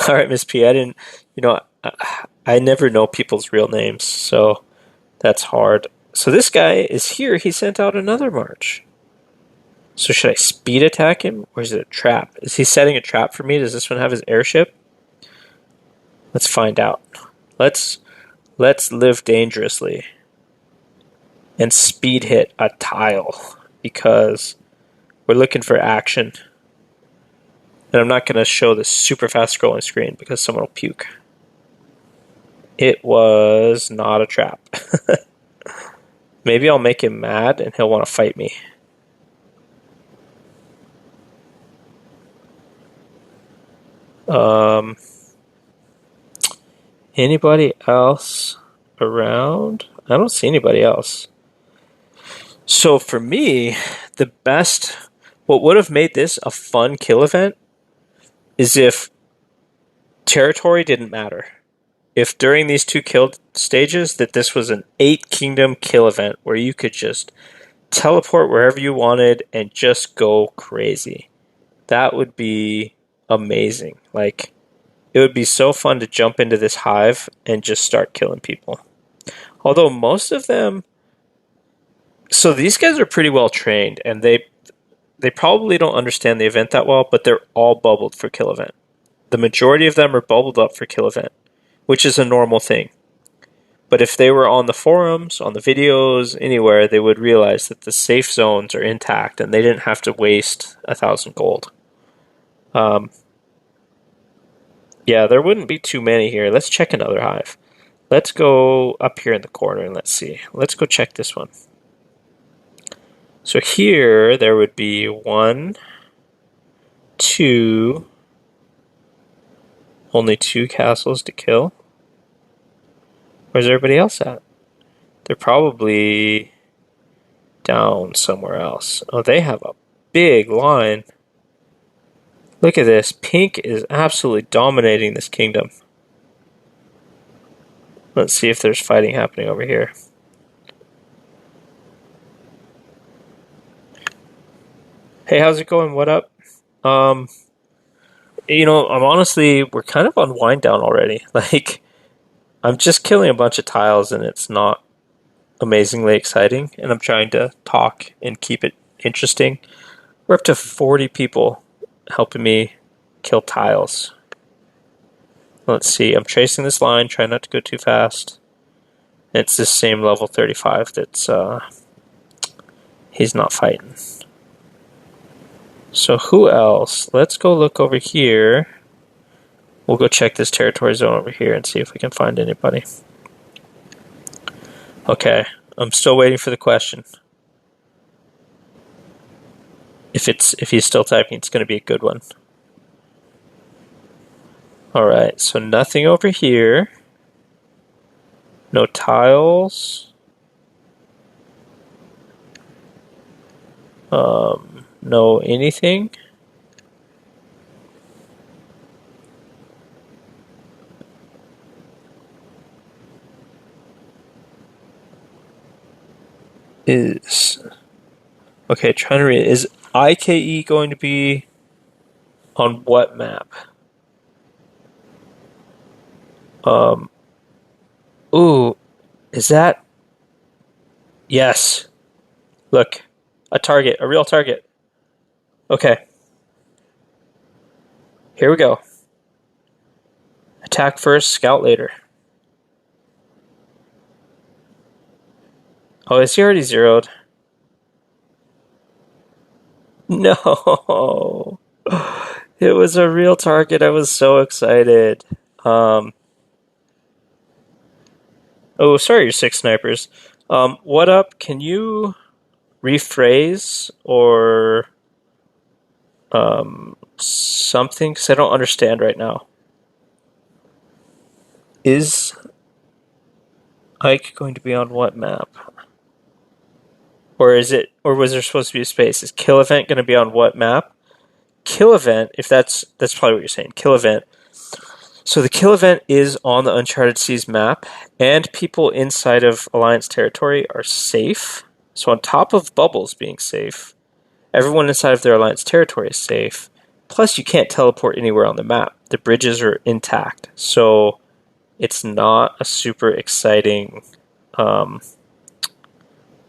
S1: All right, Miss P, I didn't, I never know people's real names, so that's hard. So this guy is here. He sent out another march. So should I speed attack him, or is it a trap? Is he setting a trap for me? Does this one have his airship? Let's find out. Let's live dangerously and speed hit a tile because we're looking for action. And I'm not going to show this super fast scrolling screen because someone will puke. It was not a trap. Maybe I'll make him mad and he'll want to fight me. Anybody else around? I don't see anybody else. So for me, what would have made this a fun kill event is if territory didn't matter. If during these 2 kill stages that this was an 8 kingdom kill event where you could just teleport wherever you wanted and just go crazy. That would be amazing. Like, it would be so fun to jump into this hive and just start killing people. Although most of them, so these guys are pretty well trained and they probably don't understand the event that well, but they're all bubbled for kill event. The majority of them are bubbled up for kill event, which is a normal thing. But if they were on the forums, on the videos, anywhere, they would realize that the safe zones are intact and they didn't have to waste 1,000 gold. Yeah, there wouldn't be too many here. Let's check another hive. Let's go up here in the corner and let's see. Let's go check this one. So here, there would be 1, 2, only 2 castles to kill. Where's everybody else at? They're probably down somewhere else. Oh, they have a big line. Look at this. Pink is absolutely dominating this kingdom. Let's see if there's fighting happening over here. Hey, how's it going? What up? I'm honestly, we're kind of on wind down already. Like, I'm just killing a bunch of tiles and it's not amazingly exciting, and I'm trying to talk and keep it interesting. We're up to 40 people helping me kill tiles. Let's see, I'm tracing this line, trying not to go too fast. It's this same level 35 that's, he's not fighting. So who else? Let's go look over here. We'll go check this territory zone over here and see if we can find anybody. Okay, I'm still waiting for the question. If he's still typing, it's going to be a good one. Alright, so nothing over here. No tiles. No anything. Okay, trying to read. Is IKE going to be on what map? Ooh, is that? Yes. Look, a target, a real target. Okay. Here we go. Attack first, scout later. Oh, is he already zeroed? No. It was a real target. I was so excited. Um, oh, sorry, you're six snipers. What up? Can you rephrase or something? Because I don't understand right now. Is Ike going to be on what map? Or is it? Or was there supposed to be a space? Is kill event going to be on what map? Kill event, if that's probably what you're saying. Kill event. So the kill event is on the Uncharted Seas map, and people inside of Alliance territory are safe. So on top of bubbles being safe, everyone inside of their Alliance territory is safe. Plus, you can't teleport anywhere on the map. The bridges are intact, so it's not a super exciting um,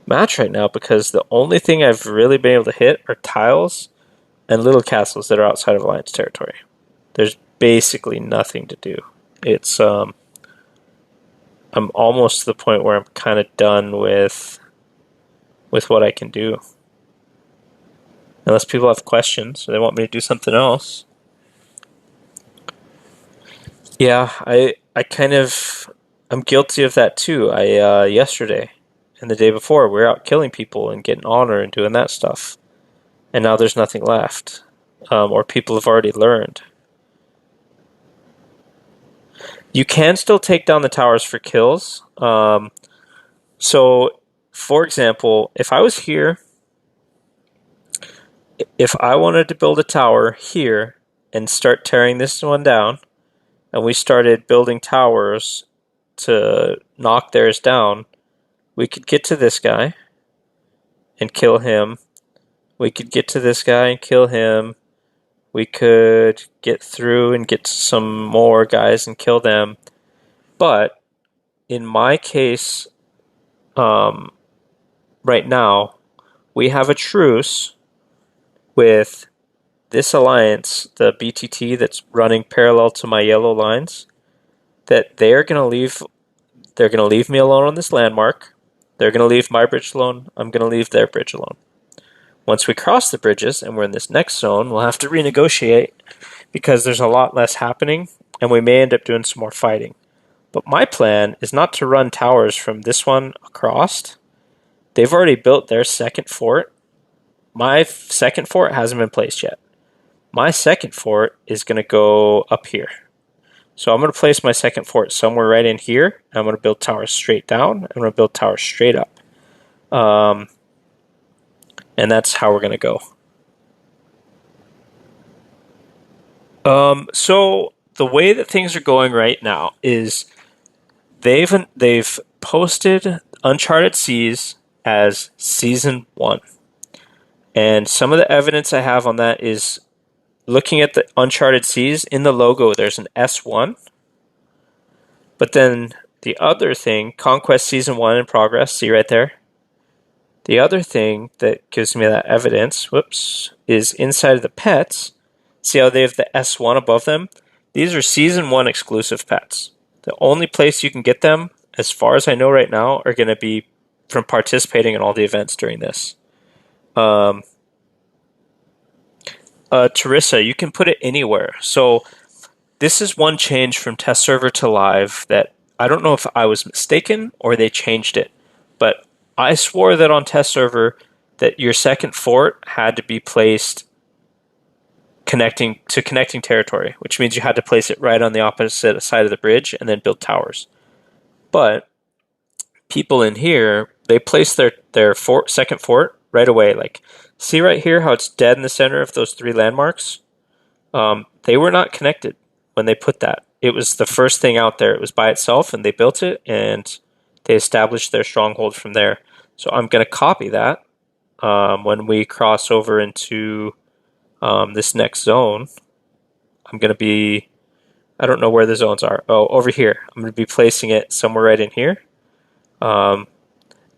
S1: match right now because the only thing I've really been able to hit are tiles and little castles that are outside of Alliance territory. There's basically nothing to do. It's I'm almost to the point where I'm kind of done with what I can do. Unless people have questions or they want me to do something else. Yeah, I kind of I'm guilty of that too. I yesterday and the day before we were out killing people and getting honor and doing that stuff, and now there's nothing left, or people have already learned. You can still take down the towers for kills. So, for example, if I was here, if I wanted to build a tower here and start tearing this one down, and we started building towers to knock theirs down, we could get to this guy and kill him. We could get to this guy and kill him. We could get through and get to some more guys and kill them. But in my case, right now, we have a truce with this alliance, the BTT that's running parallel to my yellow lines, that they're gonna leave me alone on this landmark. They're gonna leave my bridge alone. I'm gonna leave their bridge alone. Once we cross the bridges and we're in this next zone, we'll have to renegotiate because there's a lot less happening and we may end up doing some more fighting. But my plan is not to run towers from this one across. They've already built their second fort. My second fort hasn't been placed yet. My second fort is going to go up here. So I'm going to place my second fort somewhere right in here. I'm going to build towers straight down. I'm going to build towers straight up. And that's how we're going to go. So the way that things are going right now is they've posted Uncharted Seas as Season 1. And some of the evidence I have on that is looking at the Uncharted Seas, in the logo there's an S1. But then the other thing, Conquest Season 1 in progress, see right there? The other thing that gives me that evidence, is inside of the pets. See how they have the S1 above them? These are Season 1 exclusive pets. The only place you can get them, as far as I know right now, are going to be from participating in all the events during this. Teresa, you can put it anywhere. So this is one change from test server to live that I don't know if I was mistaken or they changed it. But I swore that on test server that your second fort had to be placed connecting territory, which means you had to place it right on the opposite side of the bridge and then build towers. But people in here, they place their second fort right away. Like, see right here how it's dead in the center of those three landmarks? They were not connected when they put that. It was the first thing out there. It was by itself, and they built it, and they established their stronghold from there. So I'm going to copy that when we cross over into this next zone. I'm going to be, I don't know where the zones are. Oh, over here. I'm going to be placing it somewhere right in here.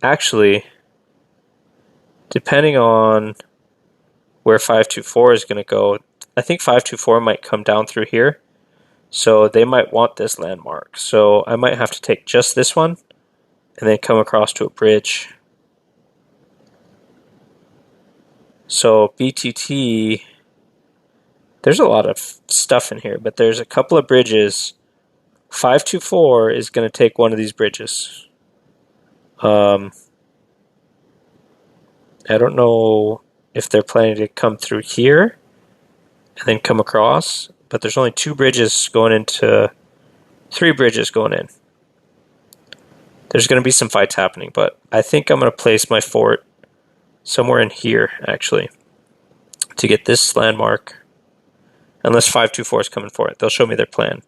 S1: Actually, depending on where 524 is going to go, I think 524 might come down through here. So they might want this landmark. So I might have to take just this one and then come across to a bridge. So BTT, there's a lot of stuff in here, but there's a couple of bridges. 524 is going to take one of these bridges. I don't know if they're planning to come through here and then come across, but there's only three bridges going in. There's going to be some fights happening, but I think I'm going to place my fort somewhere in here, actually, to get this landmark. Unless 524 is coming for it. They'll show me their plan.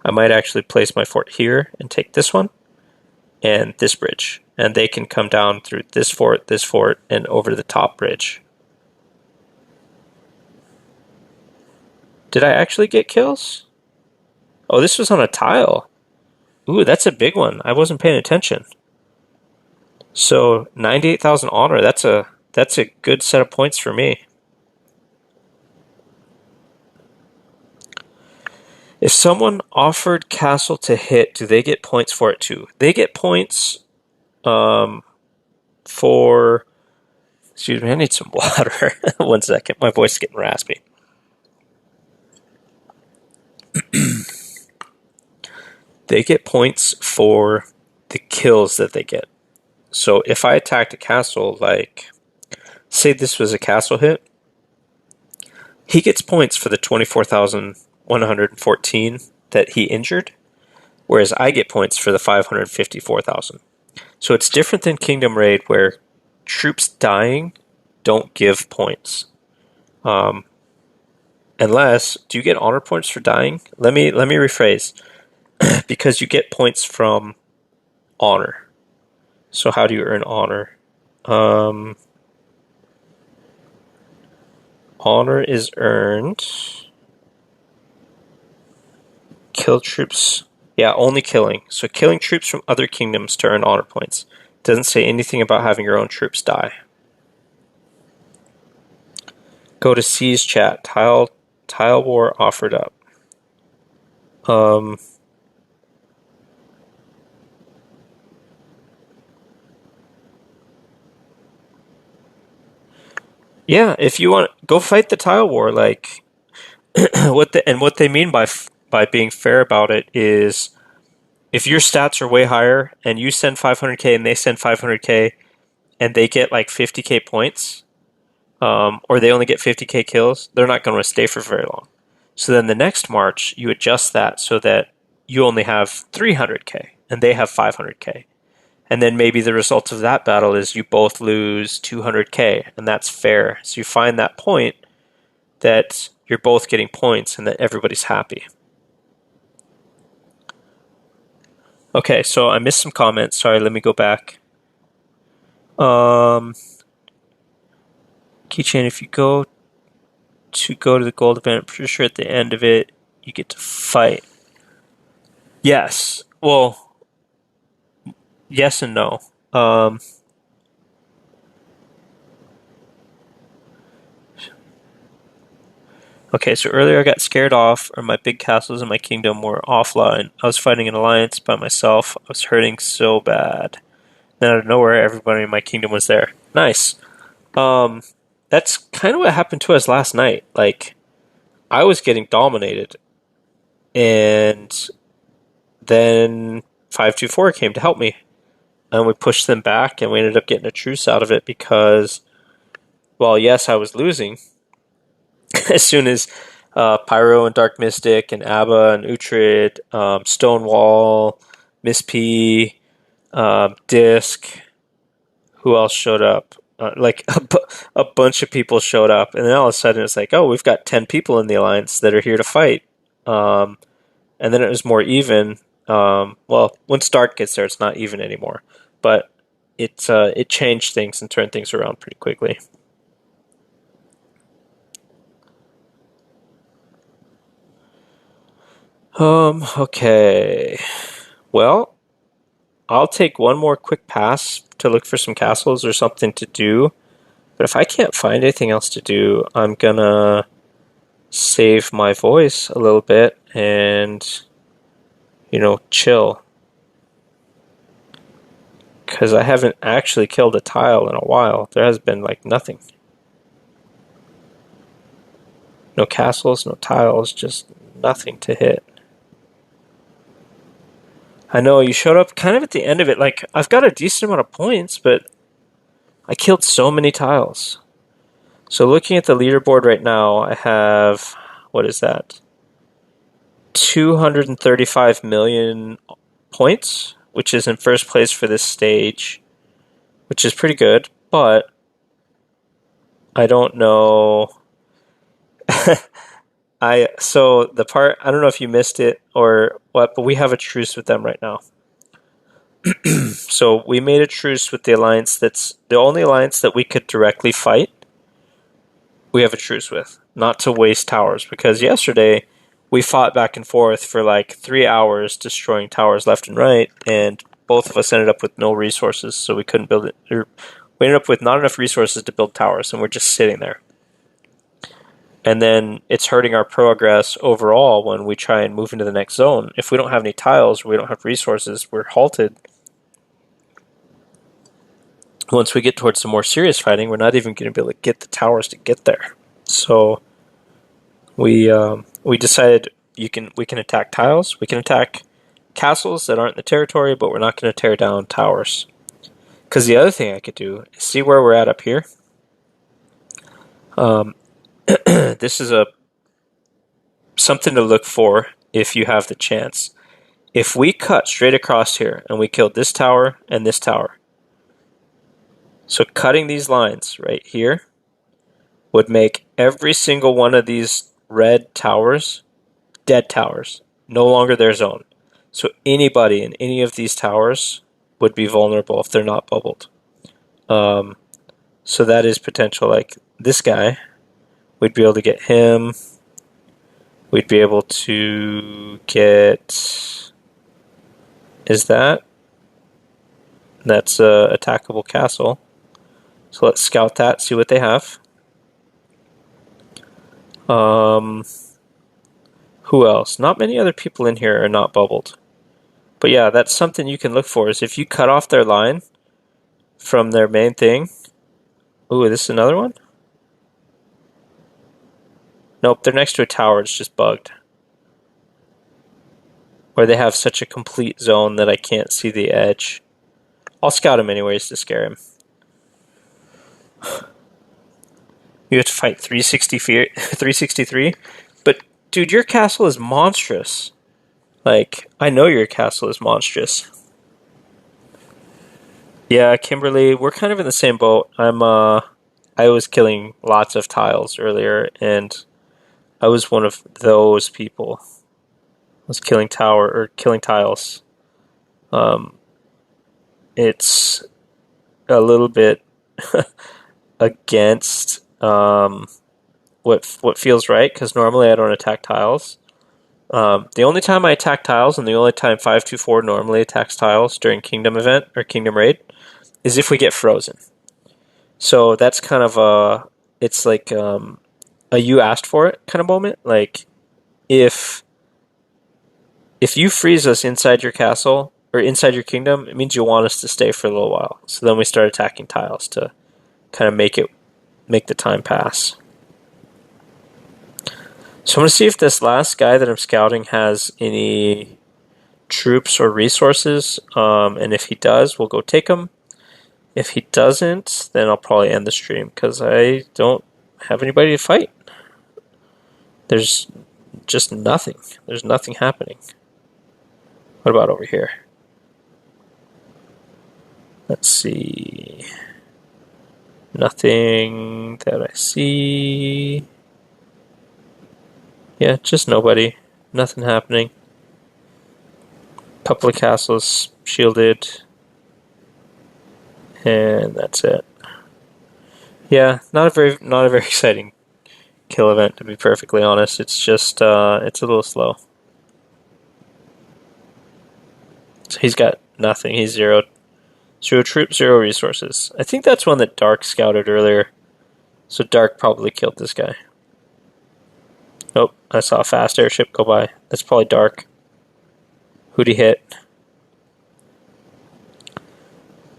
S1: I might actually place my fort here and take this one and this bridge. And they can come down through this fort, and over to the top bridge. Did I actually get kills? Oh, this was on a tile. Ooh, that's a big one. I wasn't paying attention. So 98,000 honor. That's a good set of points for me. If someone offered castle to hit, do they get points for it too? They get points for... Excuse me, I need some water. 1 second, my voice is getting raspy. They get points for the kills that they get. So if I attacked a castle, like, say this was a castle hit, he gets points for the 24,114 that he injured, whereas I get points for the 554,000. So it's different than Kingdom Raid, where troops dying don't give points. Unless, do you get honor points for dying? Let me rephrase. Because you get points from honor. So how do you earn honor? Honor is earned. Kill troops. Yeah, only killing. So killing troops from other kingdoms to earn honor points. Doesn't say anything about having your own troops die. Go to C's chat. Tile war offered up. Yeah, if you want, go fight the tile war. Like, what they mean by being fair about it is, if your stats are way higher and you send 500k and they send 500k and they get like 50k points, or they only get 50k kills, they're not going to stay for very long. So then the next March, you adjust that so that you only have 300k and they have 500k. And then maybe the result of that battle is you both lose 200k, and that's fair. So you find that point that you're both getting points and that everybody's happy. Okay, so I missed some comments. Sorry, let me go back. Keychain, if you go to the gold event, I'm pretty sure at the end of it, you get to fight. Yes. Well, yes and no. Okay, so earlier I got scared off, or my big castles in my kingdom were offline. I was fighting an alliance by myself. I was hurting so bad. Then out of nowhere, everybody in my kingdom was there. Nice. That's kind of what happened to us last night. Like, I was getting dominated, and then 524 came to help me, and we pushed them back, and we ended up getting a truce out of it because, well, yes, I was losing. As soon as Pyro and Dark Mystic and Abba and Uhtred, Stonewall, Miss P, Disc, who else showed up? Like a bunch of people showed up, and then all of a sudden it's like, oh, we've got 10 people in the alliance that are here to fight. And then it was more even. Well, once Dark gets there, it's not even anymore. But it changed things and turned things around pretty quickly. Okay. Well, I'll take one more quick pass to look for some castles or something to do. But if I can't find anything else to do, I'm gonna save my voice a little bit and, chill. Because I haven't actually killed a tile in a while. There has been, nothing. No castles, no tiles, just nothing to hit. I know, you showed up kind of at the end of it. Like, I've got a decent amount of points, but I killed so many tiles. So looking at the leaderboard right now, I have, what is that? 235 million points, which is in first place for this stage, which is pretty good, but I don't know. So the part, I don't know if you missed it or what, but we have a truce with them right now. So we made a truce with the alliance that's the only alliance that we could directly fight. We have a truce with, not to waste towers, because yesterday we fought back and forth for like 3 hours destroying towers left and right, and both of us ended up with no resources, so we couldn't build it. We ended up with not enough resources to build towers, and we're just sitting there. And then it's hurting our progress overall when we try and move into the next zone. If we don't have any tiles, we don't have resources, we're halted. Once we get towards some more serious fighting, we're not even going to be able to get the towers to get there. So we decided we can attack tiles, we can attack castles that aren't in the territory, but we're not going to tear down towers. Because the other thing I could do is see where we're at up here. This is something to look for if you have the chance. If we cut straight across here and we killed this tower and this tower, so cutting these lines right here would make every single one of these red towers dead towers, no longer their zone. So anybody in any of these towers would be vulnerable if they're not bubbled. So that is potential. Like this guy, we'd be able to get him. We'd be able to get... Is that? That's a attackable castle. So let's scout that, see what they have. Who else? Not many other people in here are not bubbled. But yeah, that's something you can look for, is if you cut off their line from their main thing. Ooh, this is another one? Nope, they're next to a tower, it's just bugged. Or they have such a complete zone that I can't see the edge. I'll scout him anyways to scare him. You have to fight 363? But, dude, your castle is monstrous. Like, I know your castle is monstrous. Yeah, Kimberly, we're kind of in the same boat. I was killing lots of tiles earlier, and I was one of those people. I was killing tiles. It's a little bit against what feels right, because normally I don't attack tiles. The only time I attack tiles, and the only time 524 normally attacks tiles during Kingdom event or Kingdom raid, is if we get frozen. So that's kind of it's like a you asked for it kind of moment. Like if you freeze us inside your castle or inside your kingdom, it means you want us to stay for a little while. So then we start attacking tiles to kind of make the time pass. So I'm going to see if this last guy that I'm scouting has any troops or resources, and if he does, we'll go take him. If he doesn't, then I'll probably end the stream, because I don't have anybody to fight. There's just nothing. There's nothing happening. What about over here? Let's see. Nothing that I see. Yeah, just nobody. Nothing happening. Couple of castles shielded. And that's it. Yeah, not a very exciting kill event, to be perfectly honest. It's just it's a little slow. So he's got nothing. He's zeroed. 0 troops, 0 resources. I think that's one that Dark scouted earlier. So Dark probably killed this guy. Oh, I saw a fast airship go by. That's probably Dark. Who'd he hit?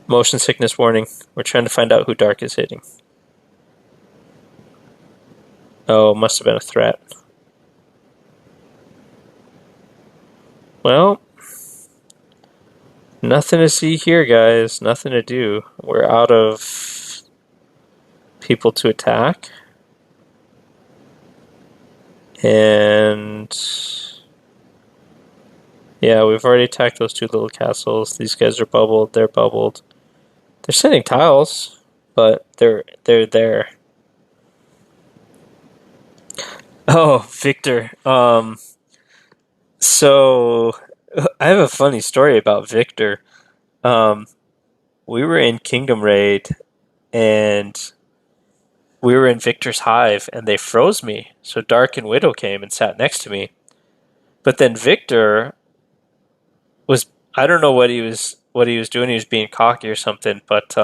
S1: Motion sickness warning. We're trying to find out who Dark is hitting. Oh, must have been a threat. Well, nothing to see here, guys. Nothing to do. We're out of people to attack. And yeah, we've already attacked those two little castles. These guys are bubbled. They're bubbled. They're sending tiles, but they're there. Oh, Victor. So I have a funny story about Victor. Um, we were in Kingdom Raid, and we were in Victor's Hive, and they froze me. So Dark and Widow came and sat next to me. But then Victor was, I don't know what he was doing. He was being cocky or something, but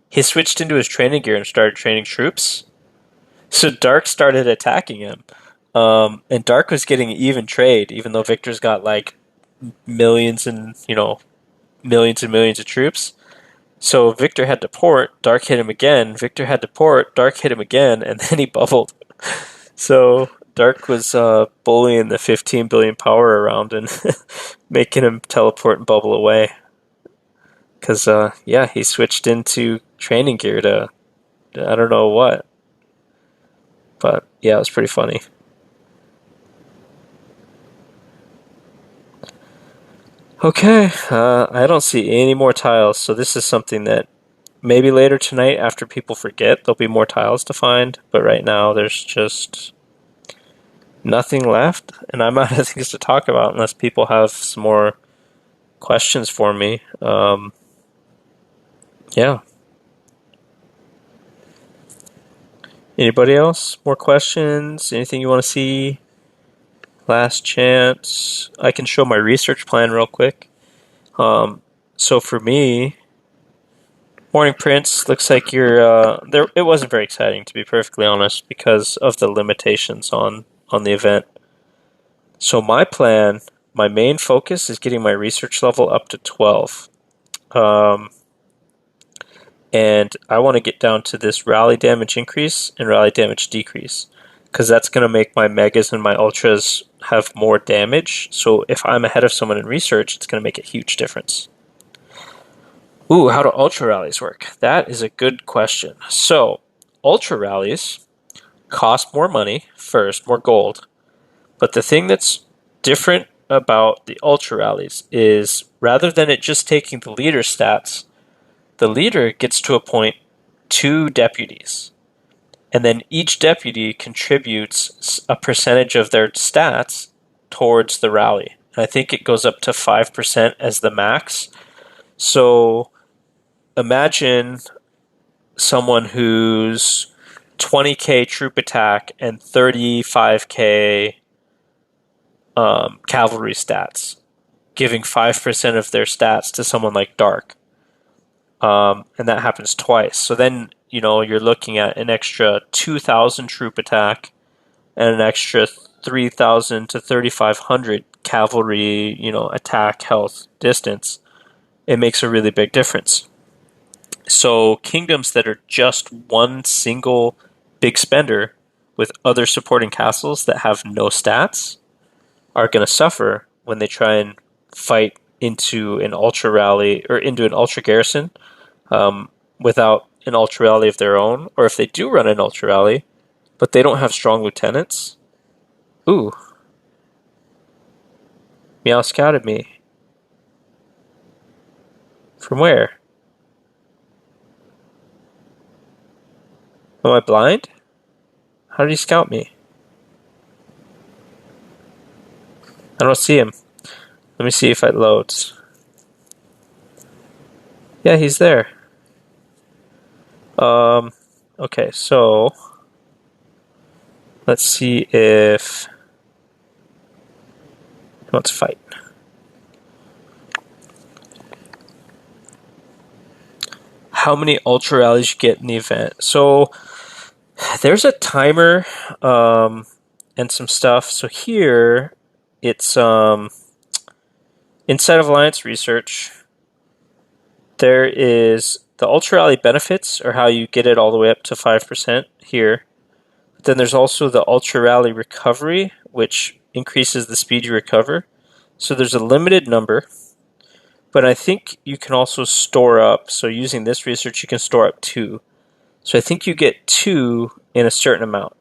S1: he switched into his training gear and started training troops. So Dark started attacking him. And Dark was getting even trade, even though Victor's got like millions and, millions and millions of troops. So Victor had to port, Dark hit him again, Victor had to port, Dark hit him again, and then he bubbled. So Dark was bullying the 15 billion power around and making him teleport and bubble away. Because, yeah, he switched into training gear to, I don't know what. But, yeah, it was pretty funny. Okay, I don't see any more tiles, so this is something that maybe later tonight, after people forget, there'll be more tiles to find, but right now there's just nothing left, and I'm out of things to talk about unless people have some more questions for me. Yeah. Anybody else? More questions? Anything you want to see? Last chance. I can show my research plan real quick. So for me, Morning Prince, looks like you're there. It wasn't very exciting, to be perfectly honest, because of the limitations on the event. So my plan, my main focus is getting my research level up to 12. Um, and I want to get down to this rally damage increase and rally damage decrease, because that's going to make my megas and my ultras have more damage. So if I'm ahead of someone in research, it's going to make a huge difference. Ooh, how do ultra rallies work? That is a good question. So, ultra rallies cost more money first, more gold. But the thing that's different about the ultra rallies is rather than it just taking the leader stats, the leader gets to appoint 2 deputies. And then each deputy contributes a percentage of their stats towards the rally. And I think it goes up to 5% as the max. So imagine someone who's 20k troop attack and 35k cavalry stats, giving 5% of their stats to someone like Dark. And that happens twice. So then, you're looking at an extra 2,000 troop attack and an extra 3,000 to 3,500 cavalry, attack, health, distance. It makes a really big difference. So kingdoms that are just one single big spender with other supporting castles that have no stats are going to suffer when they try and fight into an ultra rally or into an ultra garrison without an ultra rally of their own, or if they do run an ultra rally, but they don't have strong lieutenants. Ooh, Meow scouted me. From where? Am I blind? How did he scout me? I don't see him. Let me see if it loads. Yeah, he's there. Okay, so let's see if let's fight. How many ultra rallies you get in the event? So there's a timer and some stuff. So here it's inside of Alliance Research. There is the ultra rally benefits, or how you get it all the way up to 5% here. Then there's also the Ultra Rally Recovery, which increases the speed you recover. So there's a limited number, but I think you can also store up. So using this research, you can store up 2. So I think you get 2 in a certain amount.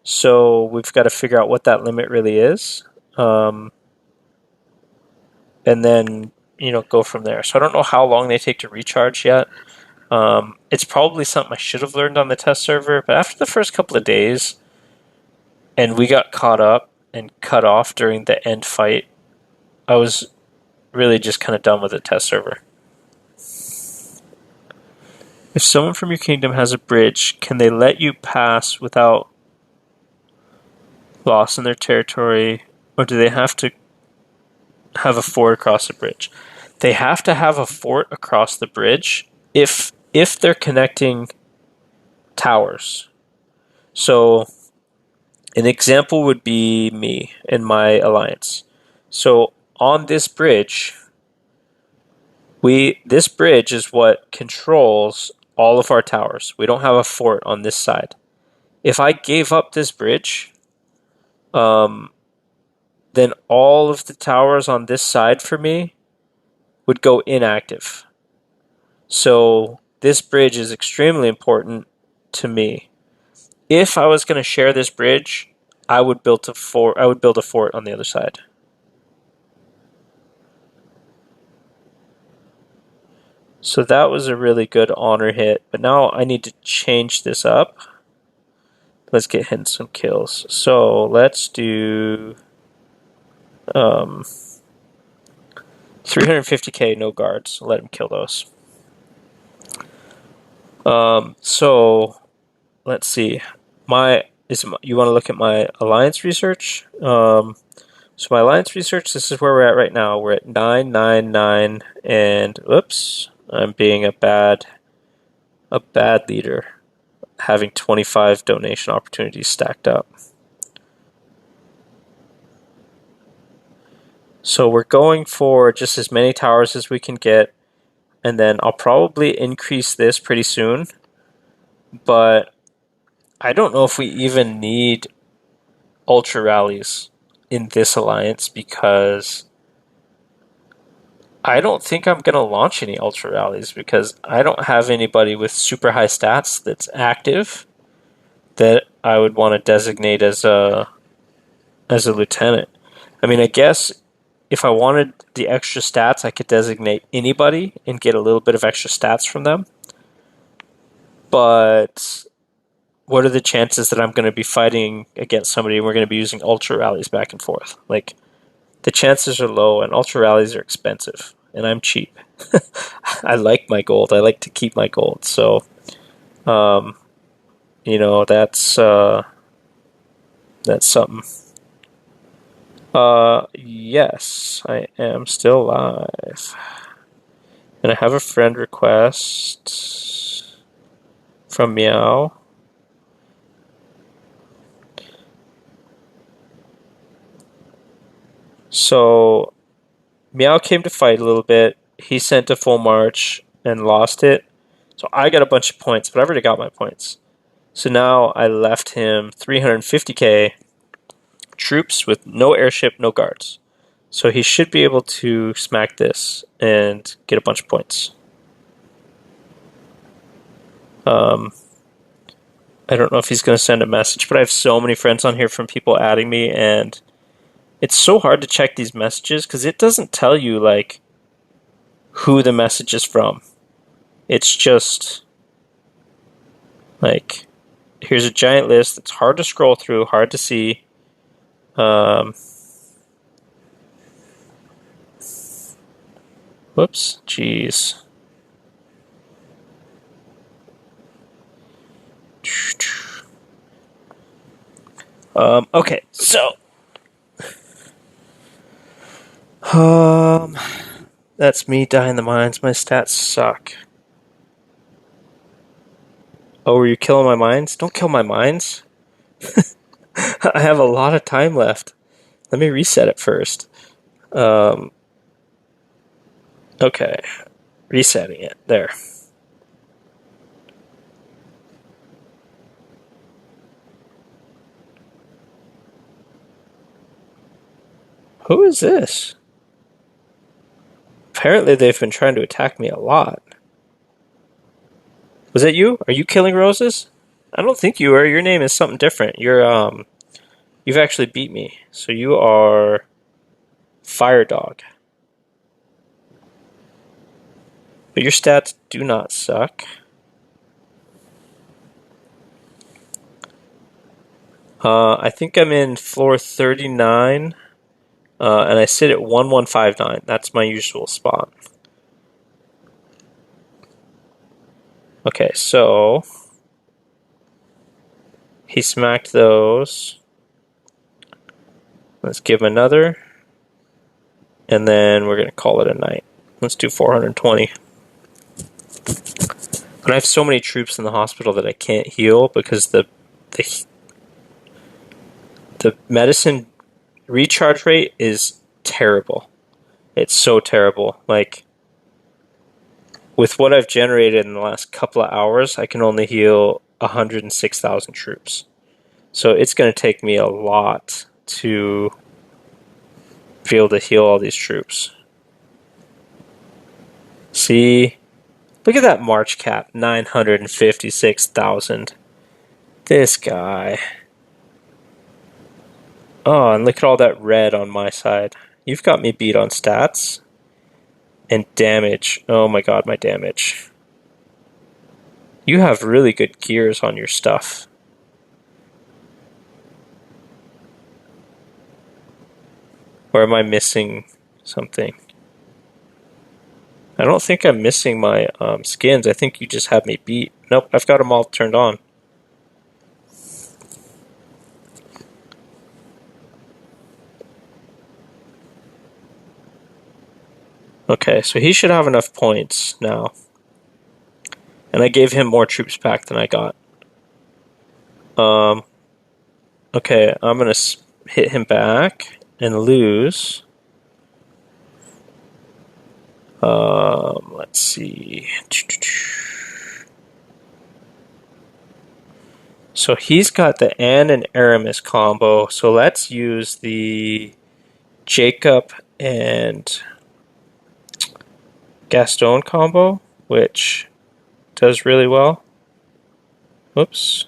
S1: So we've got to figure out what that limit really is. And then, go from there. So I don't know how long they take to recharge yet. It's probably something I should have learned on the test server, but after the first couple of days, and we got caught up and cut off during the end fight, I was really just kind of done with the test server. If someone from your kingdom has a bridge, can they let you pass without loss in their territory, or do they have to have a fort across the bridge? They have to have a fort across the bridge if they're connecting towers. So an example would be me and my alliance. So on this bridge, this bridge is what controls all of our towers. We don't have a fort on this side. If I gave up this bridge, then all of the towers on this side for me would go inactive. So this bridge is extremely important to me. If I was going to share this bridge, I would build a fort on the other side. So that was a really good honor hit, but now I need to change this up. Let's get him some kills. So let's do 350k, no guards. Let him kill those. So let's see. You want to look at my alliance research? So my alliance research, this is where we're at right now. We're at 999, and oops, I'm being a bad leader, having 25 donation opportunities stacked up. So we're going for just as many towers as we can get, and then I'll probably increase this pretty soon, but I don't know if we even need Ultra Rallies in this alliance, because I don't think I'm going to launch any Ultra Rallies because I don't have anybody with super high stats that's active that I would want to designate as a lieutenant. I mean, I guess if I wanted the extra stats, I could designate anybody and get a little bit of extra stats from them. But what are the chances that I'm going to be fighting against somebody and we're going to be using Ultra Rallies back and forth? Like, the chances are low, and Ultra Rallies are expensive, and I'm cheap. I like my gold. I like to keep my gold. So, that's something. Yes, I am still live. And I have a friend request from Meow. So, Meow came to fight a little bit. He sent a full march and lost it. So I got a bunch of points, but I've already got my points. So now I left him 350k troops with no airship, no guards. So he should be able to smack this and get a bunch of points. I don't know if he's going to send a message, but I have so many friends on here from people adding me, and it's so hard to check these messages because it doesn't tell you, like, who the message is from. It's just, like, here's a giant list. It's hard to scroll through, hard to see. Whoops, jeez. Okay, so that's me dying the mines. My stats suck. Oh, were you killing my mines? Don't kill my mines. I have a lot of time left. Let me reset it first. Okay, resetting it. There. Who is this? Apparently they've been trying to attack me a lot. Was that you? Are you killing roses? I don't think you are. Your name is something different. You've actually beat me. So you are Fire Dog. But your stats do not suck. I think I'm in floor 39, and I sit at 1159. That's my usual spot. Okay, so he smacked those. Let's give him another, and then we're going to call it a night. Let's do 420. But I have so many troops in the hospital that I can't heal because the medicine recharge rate is terrible. It's so terrible. Like, with what I've generated in the last couple of hours, I can only heal 106,000 troops. So it's going to take me a lot to be able to heal all these troops. See? Look at that March cap, 956,000. This guy. Oh, and look at all that red on my side. You've got me beat on stats. And damage. Oh my god, my damage. You have really good gears on your stuff. Or am I missing something? I don't think I'm missing my skins. I think you just have me beat. Nope, I've got them all turned on. Okay, so he should have enough points now. And I gave him more troops back than I got. Okay, I'm going to hit him back and lose. Let's see. So he's got the Anne and Aramis combo. So let's use the Jacob and Gaston combo, which does really well. Whoops.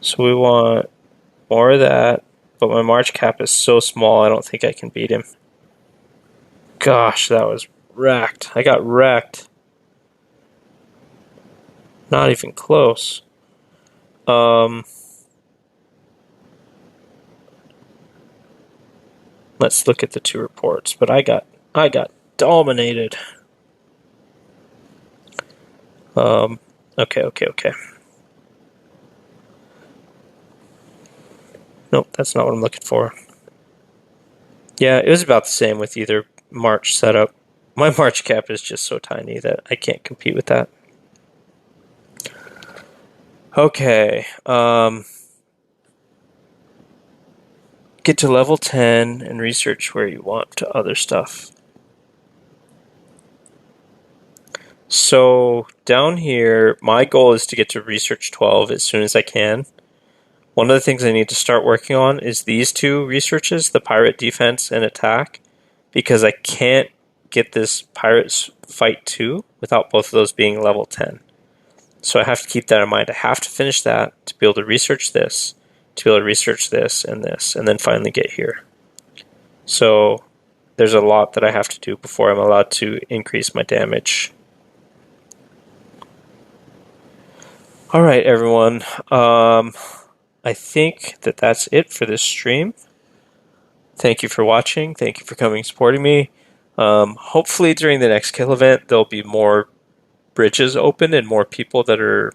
S1: So we want more of that, but my March cap is so small I don't think I can beat him. Gosh, that was wrecked. I got wrecked. Not even close. Let's look at the two reports, but I got dominated. Okay. Nope, that's not what I'm looking for. Yeah, it was about the same with either March setup. My March cap is just so tiny that I can't compete with that. Okay, get to level 10 and research where you want to other stuff. So down here, my goal is to get to research 12 as soon as I can. One of the things I need to start working on is these two researches, the pirate defense and attack, because I can't get this pirates fight 2 without both of those being level 10. So I have to keep that in mind. I have to finish that to be able to research this, to be able to research this, and then finally get here. So there's a lot that I have to do before I'm allowed to increase my damage. All right, everyone. I think that's it for this stream. Thank you for watching. Thank you for coming and supporting me. Hopefully during the next kill event, there'll be more bridges open and more people that are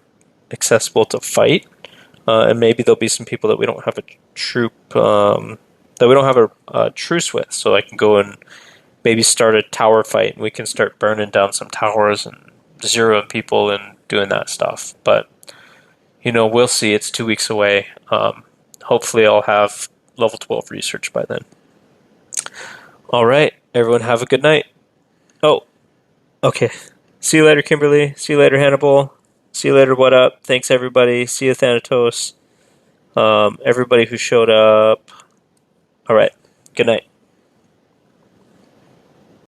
S1: accessible to fight. And maybe there'll be some people that we don't have a troop, that we don't have a truce with. So I can go and maybe start a tower fight and we can start burning down some towers and zeroing people and doing that stuff. But we'll see. It's 2 weeks away. Hopefully I'll have level 12 research by then. All right, everyone have a good night. Oh, okay. See you later, Kimberly. See you later, Hannibal. See you later, what up? Thanks, everybody. See you, Thanatos. Everybody who showed up. All right. Good night.